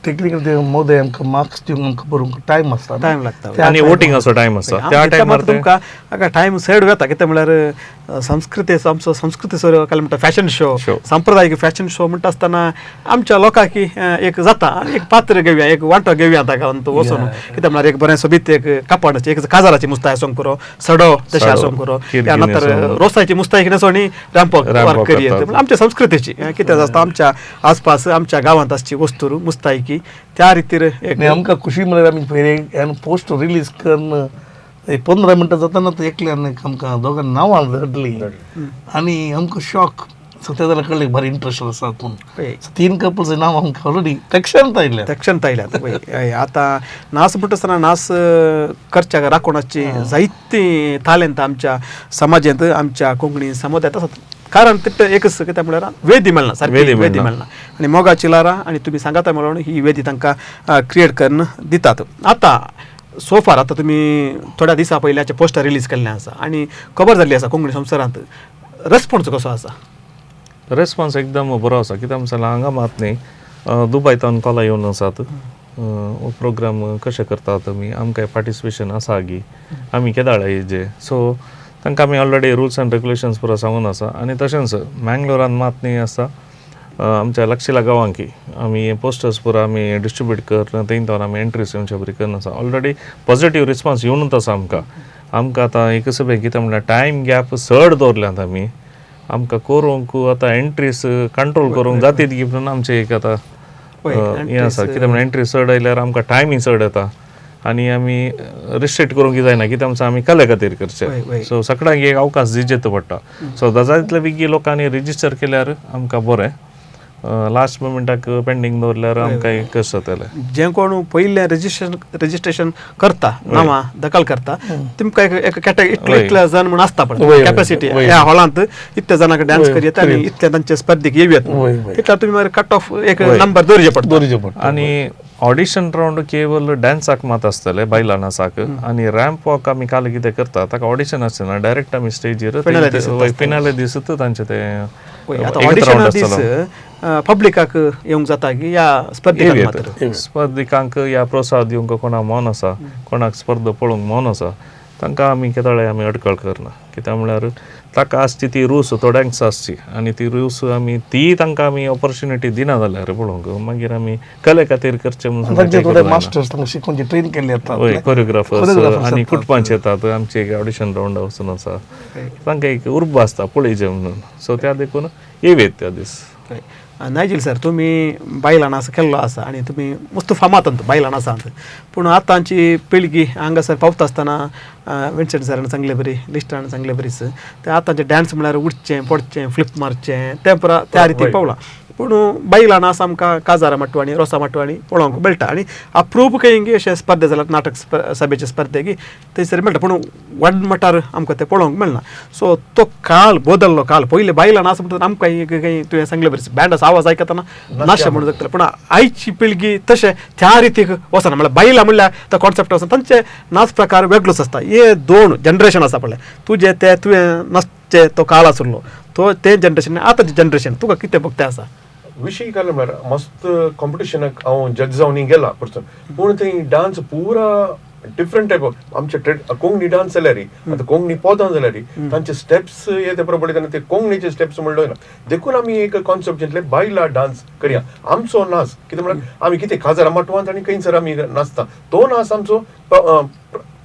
टेक्निकल ते मोदय आमकां मार्क्स दिवंक आमकां बरोवंक टायम आसता टायम लागता आणि वोटिंग असो टायम आसा त्या टायमार तुमकां हाका टायम सेड वता कित्याक म्हळ्यार संस्कृतेचो आमचो संस्कृती सो काय म्हणटा फॅशन शो सांप्रदायिक फॅशन शो म्हणटा आसतना आमच्या लोकांक एक जाता एक पात्र घेवया एक वांटो घेवया ताका तो वचून कित्याक म्हळ्यार एक बरें सोबीत एक कापड एक काजाराची मुस्ताय आसूंक पुरो सडो तशें आसूंक पुरो त्या नंतर रोसाची मुस्ताय न्हेसोनी रॅम्पॉक वर्क करियत आमच्या संस्कृतीची कित्याक आसता आमच्या आसपास आमच्या गांवांत आसची वस्तू मुस्तायकी त्या रितीर आमकां खुशी म्हळ्यार आमी पयलीं पोस्ट रिलीज करून 15 मिनटां जाताना एकल्यान आमकां दोगांक नांवां धाडलीं आनी आमकां शॉक सो त्या जाल्यार कळ्ळें बरें इंट्रस्ट आसा तातूंत 3 कपल्स नांवां आमकां ऑलरेडी तक्षणांत आयल्यात आतां नाच म्हणटा आसतना नाच करच्या राखोवपाची जायती तालेंत आमच्या समाजांत आमच्या कोंकणी समुदायांत आसात कारण तिथं एकच कित्याक म्हळ्यार वेदी मेळना सारकी वेदी मेळना आनी मोगा चिलारा आनी तुमी सांगाता मेळोन ही वेदी तांकां क्रिएट करून दितात आतां सोफार आतां तुमी थोड्या दिसा पयल्याचे पोस्टर रिलीज केल्लें आसा आनी खबर जाल्ली आसा कोंकणी संवसारांत रेस्पॉन्स कसो आसा रेस्पॉन्स एकदम बरो आसा कित्याक म्हणल्यार हांगा मात न्ही दुबयतान कॉलां येवन आसात प्रोग्राम कशे करतात तुमी आमकां पार्टिसिपेशन आसा गी आमी केदाळे हेजे सो तांकां आमी ऑलरेडी रुल्स एंड रेग्युलेशन्स पुरो सांगून आसा आनी तशेंच मँगलोरान मात न्ही आसा आमच्या लागशिल्ल्या गांवांकी आमी पोस्टर्स पुरो आमी डिस्ट्रिब्यूट करन तेंच्यान आमी एंट्रीज येवचे बरी करन आसा ऑलरेडी पॉझिटिव्ह रिस्पॉन्स येवनूच आसा आमकां आतां एकच बे कित्याक म्हळ्यार टायम गॅप चड दवरल्यात आमी आमकां करूंक आतां एंट्रीज कंट्रोल करूंक जातीत गी म्हणून आमचें एक आतां हें आसा कित्याक म्हळ्यार एंट्री चड आयल्यार आमकां टायमींग चड येता आनी आमी रिस्ट्रिक्ट करूंक जायना कित्याक म्हणल्यार आमी कले खातीर करचे सो सगळ्यांक एक अवकाश दिवचो पडटा सो जायतल्या बेगी लोकांनी रिजिस्टर केल्यार आमकां बरें लास्ट मोमेंटाक पेंडींग दवरल्यार आमकां एक कश्ट जातलें जे कोण पयलें रजिस्ट्रेशन करता नांवां दखल करता तुमकां एक कॅटेगरी इतले जण म्हण आसता पळय कॅपॅसिटी ह्या हॉलांत इतल्या जाणांक डान्स करियेता आनी इतल्या तांचे स्पर्धेक येवयात तितल्या तुमी मागीर कट ऑफ एक नंबर दवरचे पडटा आनी ऑडिशन रावंड केवल डान्साक मात आसतले बायला नाचाक आनी रॅम्प वॉक आमी काल कितें करता ताका ऑडिशन आसना डायरेक्ट आमी स्टेजीर फिनाले दीस तांचे ते पब्लिकाक येवंक जाता की या स्पर्धिकांक या प्रोत्साहन दिवंक कोणाक मन आसा कोणाक स्पर्धा पळोवंक मन आसा तांकां आमी केदाळे आमी अडकळ करना कित्याक म्हळ्यार ताका आसची ती रूस थोड्यांक आसची आनी ती रूस आमी ती तांकां आमी ऑपॉर्च्युनिटी दिना जाल्यार पळोवंक मागीर आमी कले खातीर करचे म्हणून मास्टर्स तांकां शिकोवचे ट्रेन केल्ले येतात कोरियोग्राफर्स आनी कुटपांचे येतात आमचे एक ऑडिशन रावंड वचून आसा तांकां एक उर्बा आसता पळयचे म्हणून सो त्या देखून येवेत त्या दीस नायजील सर तुमी बायला नाच केल्लो आसा आनी तुमी मस्त फामाद बायला नाचांत पूण आतांची पिळगी हांगासर पावता आसतना विन्सेंट सरान सांगलें बरी लिस्टान सांगलें बरीच ते आतांचे डान्स म्हळ्यार उठचें पडचें फ्लिप मारचें तें पुरा त्या रितीक पावलां पूण बायला नाच आमकां काजारा माटवाणी रोसा माटवाणी पळोवंक मेळटा आनी अप्रूप खंय अशे स्पर्धे जाल्यात नाटक सभेचे स्पर्धेक थंयसर मेळटा पूण व्हड मटार आमकां तें पळोवंक मेळना सो तो काळ बदल्लो काळ पयलीं बायला नाच म्हणटा आमकां खंय तुवें सांगलें बरें बँडाचो आवाज आयकतना नाशा म्हणून जातलें पूण आयची पिळगी तशें त्या रितीक वचना म्हळ्यार बायला म्हणल्यार तो कॉन्सेप्ट वचना तांचे नाच प्रकार वेगळोच आसता हे 2 जनरेशन आसा पळय तुजें तें तुवें नाचचे तो काळ आसलो तो तें जनरेशन आतांचें जनरेशन तुका कितें बघतें आसा विशय काय म्हळ्यार मस्त कॉम्पिटिशनाक हांव जज जावन गेला पर्सन पूण थंय डान्स पुरा डिफरंट टायप ऑफ आमचे कोंकणी डान्स जाल्यार आतां कोंकणी पोदां जाल्यार तांचे स्टेप्स हे ते बरोबर पळयतना ते कोंकणीचे स्टेप्स म्हणलो ना देखून आमी एक कॉन्सेप्ट घेतले बायला डान्स करया आमचो नाच कितें म्हळ्यार आमी कितें काजारा माटवांत आनी खंयसर आमी नाचता तो नाच आमचो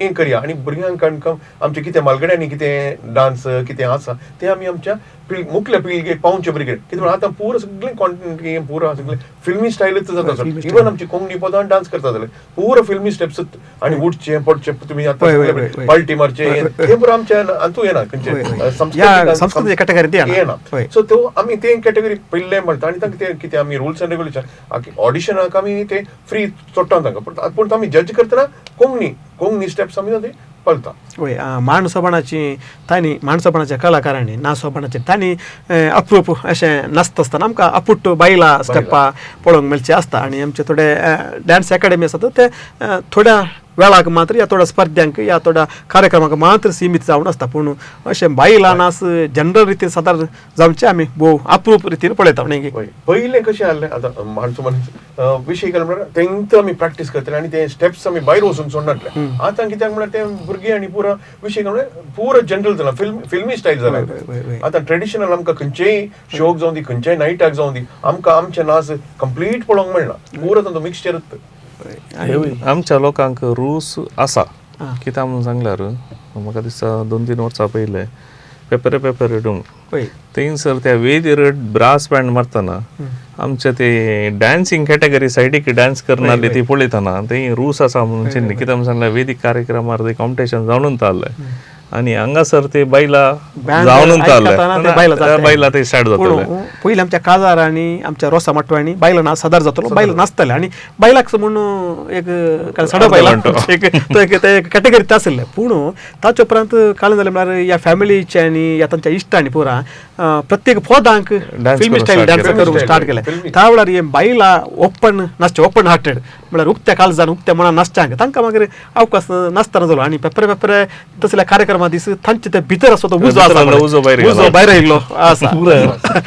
हें करया आनी भुरग्यांक आमचे कितें मालगड्यांनी कितें डान्स कितें आसा तें आमी आमच्या मुखल्या पिळगेक पावचे भुरगे कितें म्हणून आतां पुरो सगळें कॉन्टेंट हें पुरो सगळें फिल्मी स्टायलच जाता सर इवन आमची कोंकणी पदां डान्स करता जाल्यार पुरो फिल्मी स्टेप्सूच आनी उठचें पडचें तुमी आतां पाल्टी मारचें हें पुरो आमच्या हातूं येना खंयचे संस्कृती कॅटेगरी येना सो तो आमी तें कॅटेगरी पयलें म्हणटा आनी तांकां कितें आमी रुल्स अँड रेग्युलेशन ऑडिशनाक आमी ते फ्री चोडटा तांकां पूण आमी जज करतना कोंकणी स्टेप्स आमी ते पळता वय माणसपणाची तांणी माणसपणाच्या कलाकारांनी नाचपणाचे तांणी अप्रूप अशें नाचता आसतना आमकां अपुट्ट बायला स्टेप्पा पळोवंक मेळचे आसता आनी आमचे थोडे डान्स अकॅडमी आसात ते थोड्या वेळाक मात्र या थोड्या स्पर्धांक या थोड्या कार्यक्रमाक मात्र सीमित जावन आसता पूण अशें बायला नाच जनरल रितीन सादारण जावचे आमी भोव अप्रूप रितीन पळयता न्ही पयलें कशें आहलें आतां माणसो विशय केलो म्हळ्यार तेंकां आमी प्रॅक्टीस करतले आनी ते स्टेप्स आमी भायर वचून सोडनातले आतां कित्याक म्हळ्यार ते भुरगीं आनी पुरो विशय केलो पुरो जनरल जाला फिल्मी स्टायल जाला आतां ट्रेडिशनल आमकां खंयचेय शोक जावं दी खंयच्याय नायटाक जावं दी आमकां आमचे नाच कंप्लीट पळोवंक मेळना पुरो तांचो मिक्सचरच आमच्या लोकांक रूस आसा कित्याक म्हणून सांगल्यार म्हाका दिसता 2-3 वर्सां पयले पेपर हिडूंक थंयसर त्या वेदीर ब्रास बँड मारतना आमचे ते डान्सिंग कॅटेगरी सायडीक डान्स करनाली ती पळयतना थंय रूस आसा म्हणून चिन्नी कित्याक म्हणून सांगल्यार वेदीक कार्यक्रमार ते कॉम्पिटिशन जावनूच जाल्लें आनी हांगासर ते बायला जावनूच जाल्लें बायला ते स्टार्ट जातले पयलीं आमच्या काजारांनी आमच्या रोसा मटवांनी बायला नाच सादर जातलो बायला नाचताले आनी बायलाक म्हणून एक सडा बायला एक कॅटेगरीत आसले पूण ताचे उपरांत काळें जालें म्हळ्यार ह्या फॅमिलीचे आनी ह्या तांच्या इश्टांनी पुरा प्रत्येक पदांक फिल्मी स्टायल डान्स करूंक स्टार्ट केले त्या वेळार हे बायला ओपन नाचचे ओपन हार्टेड म्हळ्यार उक्त्या काळजान उक्त्या मनान नाचच्यांक तांकां मागीर अवकाश नासतना जालो आनी पेपरे तसल्या कार्यक्रमा दीस तांचे ते भितर आसा तो उजो भायर आयिल्लो आसा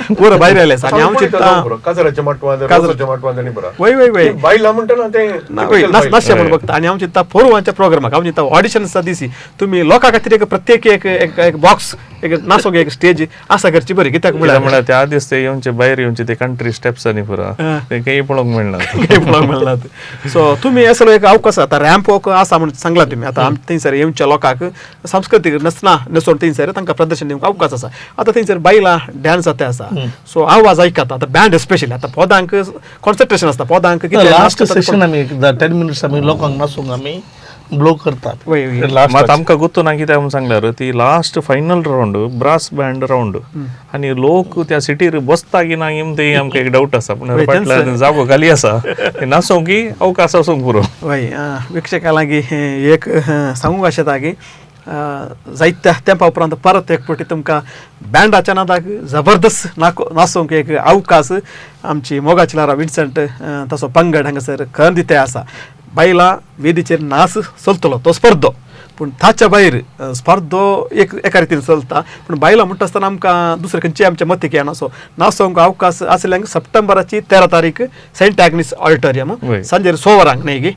पुरो भायर आयले आनी हांव चिंतता काजराच्या माटवांत वय वय वय बायला म्हणटना ते नाचशें म्हणून बघता आनी हांव चिंतता फोरवांच्या प्रोग्रामाक हांव चिंतता ऑडिशनचा दिसी तुमी लोकां खातीर एक प्रत्येक एक बॉक्स एक नाचोंक एक स्टेज आसा करची बरी कित्याक म्हळ्यार त्या दीस ते येवचे भायर येवचे ते कंट्री स्टेप्स आनी पुरा ते काही पळोवंक मेळना सो तुमी असलो एक अवकाश आतां रॅम्प वॉक आसा म्हणून सांगला तुमी आतां थंयसर येवच्या लोकांक सांस्कृतीक नसून थंयसर तांकां प्रदर्शन दिवंक अवकाश आसा आतां थंयसर बायला डान्स जाता आसा सो आवाज आयकात आतां बँड स्पेशली आतां पदांक कॉन्सन्ट्रेशन आसता पदांक लास्ट सेशन आमी 10 मिनिट्स आमी लोकांक नाचोवंक आमी ब्लो करतात मात आमकां गुर्तू ना कित्याक म्हणून सांगल्यार ती last final round brass band round आनी लोक त्या सिटीर बसता की ना ते आमकां एक डावट आसा पूण फाटल्यान जागो खाली आसा ते नाचोवंक की अवकाश आसूंक पुरो वय विक्षकां लागीं एक सांगूंक आशेता की जायत्या तेंपा उपरांत परत एक फावटी तुमकां बँडाच्या नादाक जबरदस्त नाचोवंक एक अवकाश आमची मोगाची लारा विन्संट तसो पंगड हांगासर खंय दिते आसा बायला वेदीचेर नाच चलतलो तो स्पर्धो पूण ताच्या भायर स्पर्धो एका रितीन चलता पूण बायला म्हणटा आसतना आमकां दुसरे खंयचे आमचे मतीक येना सो नाचोवंक अवकाश आसल्यांक सप्टेंबराची 13 तारीख सेंट ॲग्नीस ऑडिटोरियम सांजे 6 वरांक न्ही गी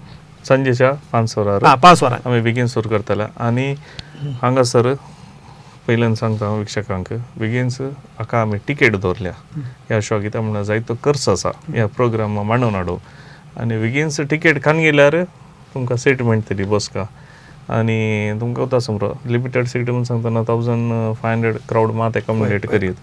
सांजेच्या 5 वरांक आमी बेगीन सुरू करतले आनी हांगासर पयल्यान सांगता विक्षकांक बेगीनच हाका आमी टिकेट दवरल्या ह्या शो कित्याक म्हणल्यार जायतो खर्च आसा ह्या प्रोग्राम मांडून हाडूंक आनी बेगीनच टिकेट खान गेल्यार तुमकां सीट मेळटली बसका आनी तुमकां वता समरो लिमिटेड सीट म्हणून सांगतना 1500 क्रावड मात एकोमोडेट करीत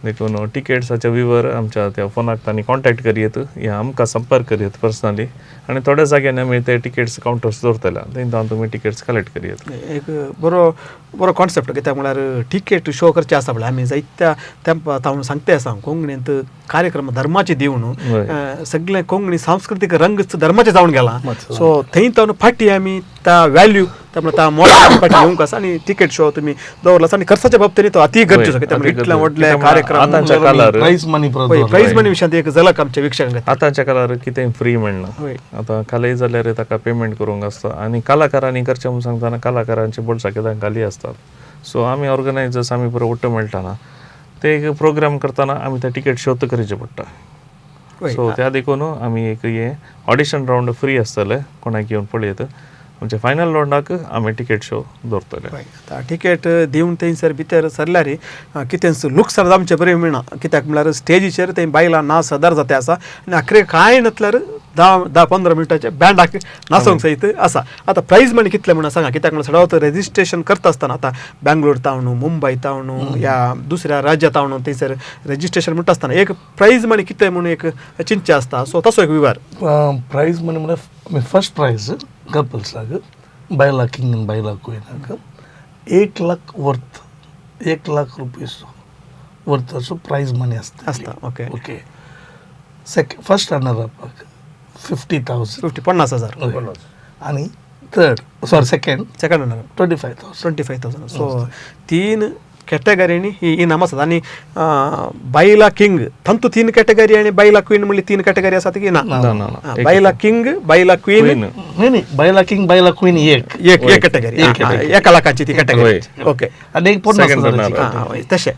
देखून टिकेट्साच्या विवर आमच्या त्या फोनाक तांणी कॉन्टॅक्ट करीत या आमकां संपर्क करीत पर्सनली आनी थोड्या जाग्यांनी आमी ते टिकेट्स कावंटर्स दवरतल्या थंय तुमी टिकेट्स कलेक्ट करीत एक बरो कॉन्सेप्ट कित्याक म्हळ्यार टिकेट शो करचे आसा म्हळ्यार आमी जायत्या तेंपा हांव सांगते आसा कोंकणींत कार्यक्रम धर्माचे दिवन सगळे कोंकणी सांस्कृतीक रंग धर्माचे जावन गेला सो थंय तावन फाटी आमी त्या वॅल्यू त्या मोडा फाटी येवंक आसा आनी टिकेट शो तुमी दवरला आनी खर्चाच्या बाबतींत तो अति गरजेचो कित्याक इतले व्हडले कार्यक्रम प्राइज मनी विशयांत एक झलक आमच्या विक्षकांक आतांच्या काळार कितें फ्री मेळना आतां कलय जाल्यार ताका पेमेंट करूंक आसता आनी कलाकारांनी करचें म्हणून सांगतना कलाकारांचे बोडसा कित्याक खाली आसतात सो आमी ऑर्गनायजर्स आमी पुरो उट्ट मेळटाना ते एक प्रोग्राम करतना आमी ते टिकेट शोध करचे पडटा सो त्या देखून आमी एक हे ऑडिशन रावंड फ्री आसतले कोणाक येवन पळयत म्हणजे फायनल राउंडाक आमी टिकेट शो दवरतले. आतां टिकेट दिवन थंयसर भितर सरल्यार कितेंच लुकसाण जावचें बरें मिळना, कित्याक म्हळ्यार स्टेजीचेर थंय बायलां नाच सदार जाता आसा आनी आखरे कांय नातल्यार 10-15 मिनटाचे बँडाक नाचोंक सयत आसा. आतां प्रायज मनी कितले म्हणून सांगा, कित्याक म्हळ्यार सदांच रेजिस्ट्रेशन करता आसतना आतां बँगलोर तावणू, मुंबय तावणू या दुसऱ्या राज्या तावणू थंयसर रेजिस्ट्रेशन म्हणटा आसतना एक प्रायज मनी कितले म्हणून एक चिंचे आसता. सो तसो एक विवार प्रायज मनी म्हळ्यार फर्स्ट प्रायज कपल्साक बायला किंग आनी बायला क्वीनाक 1 लाख वर्थ 1 लाख रुपीज वर्थाचो प्रायज मनी आसता. ओके फर्स्ट रनर अपाक 50,000 आणि थर्ड सेकंड रनर 25,000. सो 3 कॅटेगरीनी ही इनाम आसात. आनी बायला किंग तांतू 3 कॅटेगरी आनी बायला क्वीन म्हणली 3 कॅटेगरी आसात की ना? बायला किंग बायला क्वीन नाही बायला किंग बायला क्वीन एक कॅटेगरी 1 लाखाची ती कॅटेगरी. ओके आणि एक तशें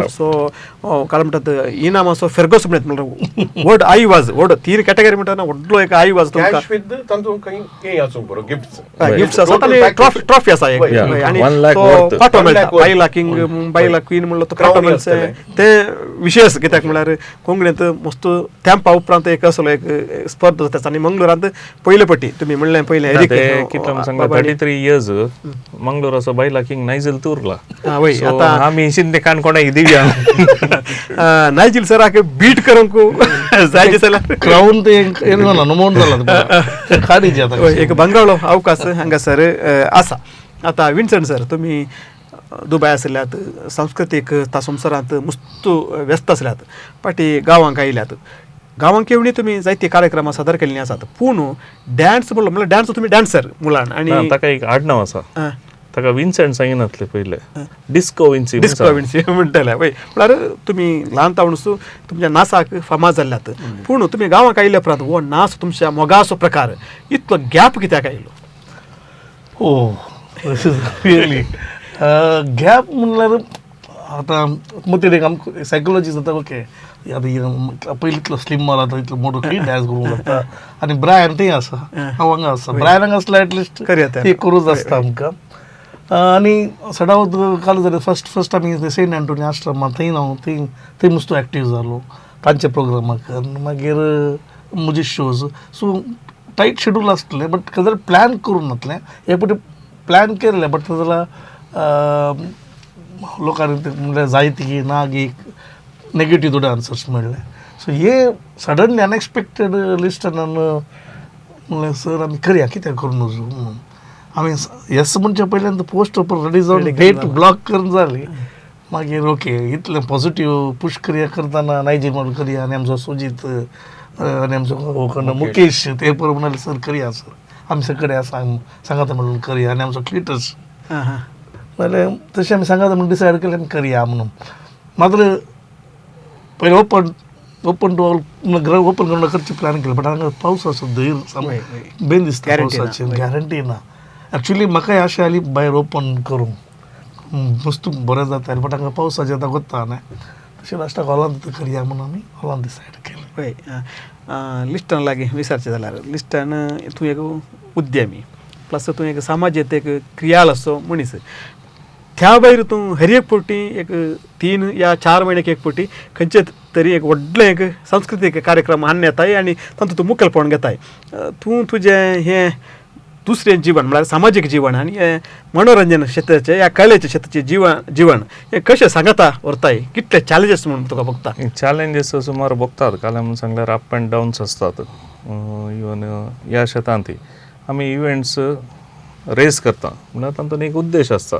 सो काल म्हणटात इनाम असो फेरगोस म्हणटात व्हड आईवाज व्हड 3 कॅटेगरी म्हणटा ना व्हडलो एक आईवाज तुमकां गिफ्ट्स आसात आनी ट्रॉफी आसा एक आनी पाटो मेळटा. बायला किंग बायला क्वीन म्हणलो तो पाटो मेळटा ते विशेष, कित्याक म्हळ्यार कोंकणींत मस्त तेंपा उपरांत एक असलो एक स्पर्धा जाता आनी मंगळुरांत पयले पटी तुमी म्हणलें पयलें कितले सांगला 33 इयर्स मंगळूर असो बायला किंग नायजील तुरला. वय आतां आमी शिंदे काणकोणाक दिव्या नायजील सराक बीट करूंक जाय दिसल्यार क्राऊन ते नमोन जाला एक बंगाळो अवकाश हांगासर आसा. आतां विन्संट सर, तुमी दुबय आसल्यात, सांस्कृतीक संवसारांत मस्त व्यस्त आसल्यात, पाटी गांवांक आयल्यात. गांवांक येवनी तुमी जायती कार्यक्रमां सादर केल्लीं आसात, पूण डॅन्स म्हणलो म्हळ्यार डॅन्स तुमी डॅन्सर मुळान. आनी ताका एक आडनांव आसा, ताका विन्संट सांगिनातले पयले डिस्को विन्सी म्हणटले. वय म्हळ्यार तुमी ल्हान तावणसून तुमच्या नाचाक फामाद जाल्ल्यात, पूण तुमी गांवांक आयल्या उपरांत हो नाच तुमच्या मोगाचो प्रकार इतलो गॅप कित्याक आयलो? रियली गॅप म्हणल्यार आतां मतीन एक आमकां सायकोलॉजी जाता. ओके आतां पयलीं इतलो स्लीम मार आतां इतलो मोठो खंय डॅन्स करूंक लागता. आनी ब्रायन थंय आसा, हांव हांगा आसा, ब्रायनाक आसल्यार एटलिस्ट एक करूच आसता आमकां. आनी सडावत काल जालें फर्स्ट आमी सेंट एंटोनी आश्रमांत थंय मस्त एक्टीव जालो तांचे प्रोग्रामाक. मागीर म्हजे शोज. सो टायट शेड्यूल आसलें, बट खंय प्लॅन करून नासलें. एक फावटी प्लॅन केल्लें, बट जाल्यार लोकांनी म्हणल्यार जायती नाग एक नेगेटीव थोडे आन्सर्स मेळ्ळे. सो हे सडनली अनएक्सपेक्टेड लिस्टनान म्हणलें सर आमी करया कित्याक करून नजो म्हणून आमी येस म्हणचे पयल्यान पोस्ट रेडी जावन डेट ब्लॉक करून जाली. मागीर ओके इतलें पॉझिटीव पुश करतना नायजीवर्ल्ड करया आनी आमचो सुजीत आनी आमचो मुकेश ते पळोवन म्हणले सर करया सर आमी सगळे सांगाता म्हणून करया आनी आमचो क्लिटस नाजाल्यार तशें आमी सांगाता म्हणून डिसायड केलें आमी करया म्हणून. मात्र पयलीं open to all open ground करची प्लॅन केलें, बट हांगा पावसाचो धैर सामको बेन दिसता, पावसाची गॅरंटी ना. एक्चुली म्हाकाय आशा आली भायर ओपन करूंक मस्त बरें जाता, बट हांगा पावसाचें आतां कोत्ता न्हय. तशें लास्टाक हॉलांत करया म्हणून आमी हॉलांत डिसायड केलें. पळय लिस्टन लागीं विचारचें जाल्यार लिस्टन तूं एक उद्यमी प्लस तूं एक समाजांत एक क्रियाळ असो मनीस. त्या भायर तूं हर एक फावटी एक 3 या 4 म्हयन्याक एक फावटी खंयचे तरी एक व्हडलें एक सांस्कृतीक कार्यक्रम हाडून येताय आनी तातूंत तूं मुखेलपण घेताय. तूं तुजें हें दुसरें जीवन म्हळ्यार सामाजीक जीवन आनी हें मनोरंजन क्षेत्राचें ह्या कलेच्या क्षेत्राचें जीवन हें कशें सांगता व्हरताय, कितले चॅलेंजीस म्हणून तुका भोगता? चॅलेंजीस सुमार भोगतात. काल म्हणून सांगल्यार अप एंड डावन्स आसतात. इवन ह्या शेतांत आमी इव्हेंट्स रेस करता म्हणल्यार तातूंत एक उद्देश आसता.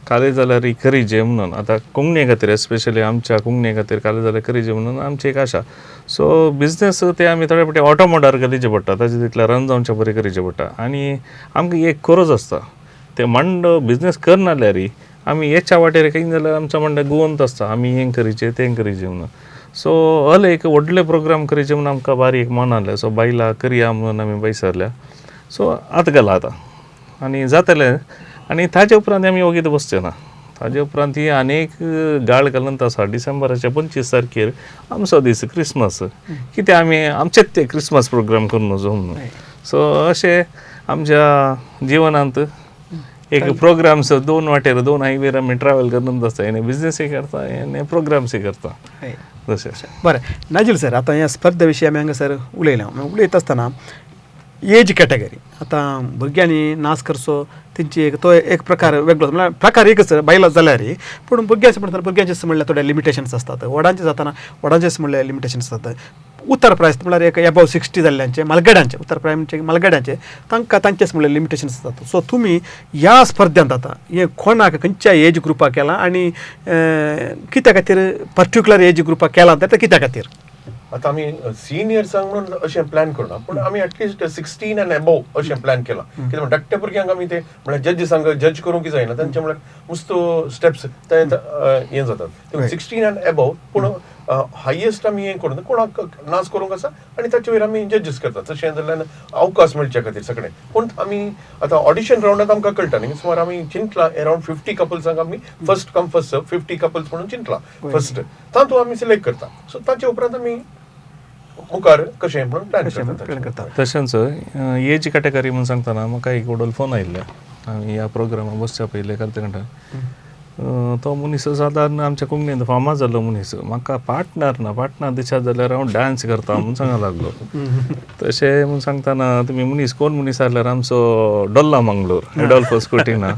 काले जाल्यार ही करीजे म्हणून आतां कोंकणी खातीर एस्पेशली आमच्या कोंकणी खातीर काले जाल्यार करीजे म्हणून आमची एक आशा. सो बिजनेस ते आमी थोडे फावटी ऑटोमोटार घालीचे पडटा, ताचे तितले रन जावचे बरें करीचे पडटा. आनी आमकां एक गरज आसता ते मांड बिजनेस करनाल्यारय आमी हेच्या वाटेर खंय जाल्यार आमचो मांड गुवंत आसता आमी हें करीचें तें करीचें म्हणून. सो हले एक व्हडले प्रोग्राम करीचे म्हणून आमकां बारीक मन आहलें. सो बायला करया म्हणून आमी बैसरल्या. सो आतां गेला आतां आनी जातलें. आनी ताजे उपरांत आमी वगीत बसचे ना. ताजे उपरांत ही आनीक गाळ घालून आसा डिसेंबराच्या 25 तारखेर आमचो दीस क्रिसमस. कितें आमी आमचेच ते क्रिसमस प्रोग्राम करून नजो म्हणून. सो अशें आमच्या जीवनांत एक प्रोग्राम्स 2 वाटेर 2 हायवेर आमी ट्रॅव्हल करून आसता हेणे बिझनेसय करता हेणे प्रोग्राम्सय करता तशें. बरें नाजील सर, आतां ह्या स्पर्धे विशीं आमी हांगासर उलयता आसतना एज कॅटेगरी आतां भुरग्यांनी नाच करचो तेंची तो एक प्रकार वेगळो, म्हळ्यार प्रकार एकच बायला जाल्यार पूण भुरग्यांचे म्हणटात भुरग्यांचेच म्हणल्यार थोडे लिमिटेशन्स असतात, व्हडांचे जाताना व्हडांचेच म्हणल्यार लिमिटेशन्स असतात. उत्तर प्रायस म्हळ्यार एक अबाव 60 जाल्ल्यांचे मलगड्यांचे उत्तर प्रायमचे मलगड्यांचे तांकां तांचेच म्हणल्यार लिमिटेशन्स असतात. सो तुमी ह्या स्पर्धांत आतां हे कोणाक खंयच्या एज ग्रुपाक केलां आनी कित्या खातीर पर्टिक्युलर एज ग्रुपाक केलां तें कित्या खातीर? आता आमी सिनियर्सांक म्हणून अशें प्लॅन करना, पूण आमी एटलिस्ट 16 एंड अबव अशें प्लॅन केलां. कित्याक म्हणटा धाकट्या भुरग्यांक आमी ते म्हळ्यार जजीसांक जज करूंक जायना, तांचे म्हळ्यार मुस्तो स्टेप्स ते हें जातात 16 एंड अबव. पूण हायेस्ट आमी हें करून कोणाक नाच करूंक आसा आनी ताचे वयर आमी जजीस करतात. तशें जाल्यार अवकाश मेळचे खातीर सगळें. पूण आमी आतां ऑडिशन रावंडांत आमकां कळटा न्ही, सुमार आमी चिंतला अरावंड 50 कपल्सांक आमी first come first serve 50 couples म्हणून चिंतला फर्स्ट, तातूंत आमी सिलेक्ट करता. सो ताचे उपरांत आमी मुखार कशें म्हणून प्लॅन करता. तशेंच एज कॅटेगरी म्हणून सांगतना म्हाका एक वडलो फोन आयिल्ले. आमी ह्या प्रोग्रामाक बसच्या पयले करता तो मनीस सादारण आमच्या कोंकणींत फामाद जाल्लो मनीस. म्हाका पार्टनर दिसत जाल्यार हांव डान्स करता म्हणून सांगूंक लागलो. तशें म्हणून सांगतना तुमी मनीस कोण मनीस जाल्यार आमचो डॉल्ला मंगलोर एडॉल्फो स्कॉटिना.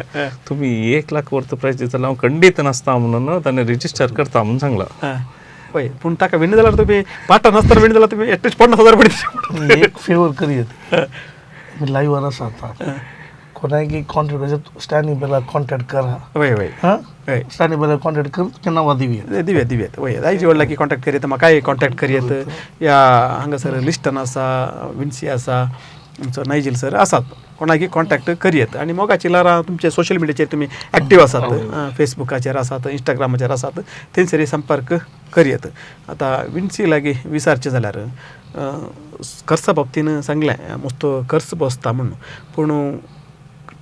तुमी 1 लाख वर्थ प्रायज दिता जाल्यार हांव खंडीत नासता म्हणून ताणें रिजिस्टर करता म्हणून सांगला. पळय पूण ताका विण जाल्यार तुमी पार्टनर नासतना विण जाल्यार तुमी एटलीस्ट 50,000 पडटा. एक फेवर करियत लाईव्हवर आसा आता कोणाकी कॉन्टॅक्ट स्टॅनी बेला कॉन्टॅक्ट करा. वय वय हां स्टॅनी बेला कॉन्टॅक्ट कर की नांवां दिव्यात वय दायजीवर्ल्डला कॉन्टॅक्ट करियत म्हाकाय कॉन्टॅक्ट करियत. ह्या हांगासर लिस्टन आसा विन्सी आसा आमचो नायजील सर आसात, कोणाकी कॉन्टॅक्ट करियत. आनी मोगाची लारां तुमचे सोशल मिडियाचेर तुमी एक्टीव आसात, फेसबुकाचेर आसात, इंस्टाग्रामाचेर आसात, थंयसर संपर्क करियत. आतां विन्सी लागीं विचारचें जाल्यार खर्चा बाबतीन सांगलें मस्तो खर्च बसता म्हणून, पूण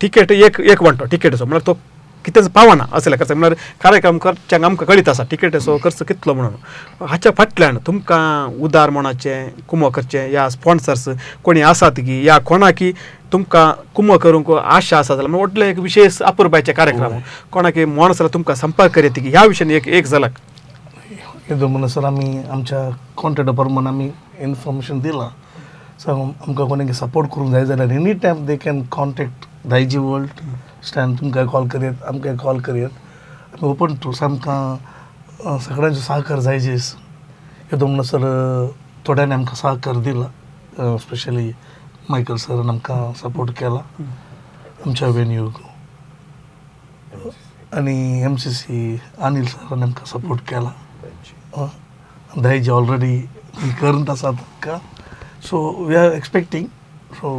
टिकेट एक वणटो टिकेटीचो म्हळ्यार तो कितेंच पावना असले खर्च म्हळ्यार कार्यक्रम करच्यांक आमकां कळीत आसा टिकेटीचो खर्च कितलो म्हणून. हाच्या फाटल्यान तुमकां उदार मोणाचें कुमो करचें या स्पॉन्सर्स कोणी आसात की या कोणाकी तुमकां कुमो करूंक आशा आसा जाल्यार व्हडले एक विशेष अपुरबायचे कार्यक्रम कोणाकी मोण जाल्यार तुमकां संपर्क करियत की ह्या विशयान एक झलक. येदो म्हणसर आमी आमच्या कॉन्टॅक्टा प्रमाण आमी इन्फॉर्मेशन दिलां. सो आमकां कोणाक सपोर्ट करूंक जाय जाल्यार any time they can contact Daiji world stand. तुमकां कॉल करियत आमकां कॉल करियत. आमी ओपन टू आमकां सगळ्यांचो सहकार जायजेस. येदो म्हणसर थोड्यांनी आमकां सहकार दिला, स्पेशली मायकल सरान आमकां सपोर्ट केला आमच्या वेन्यूक. आनी MCC अनिल सरान आमकां सपोर्ट केला. दायजी ऑलरेडी करंत आसा तुमकां. So we are expecting. So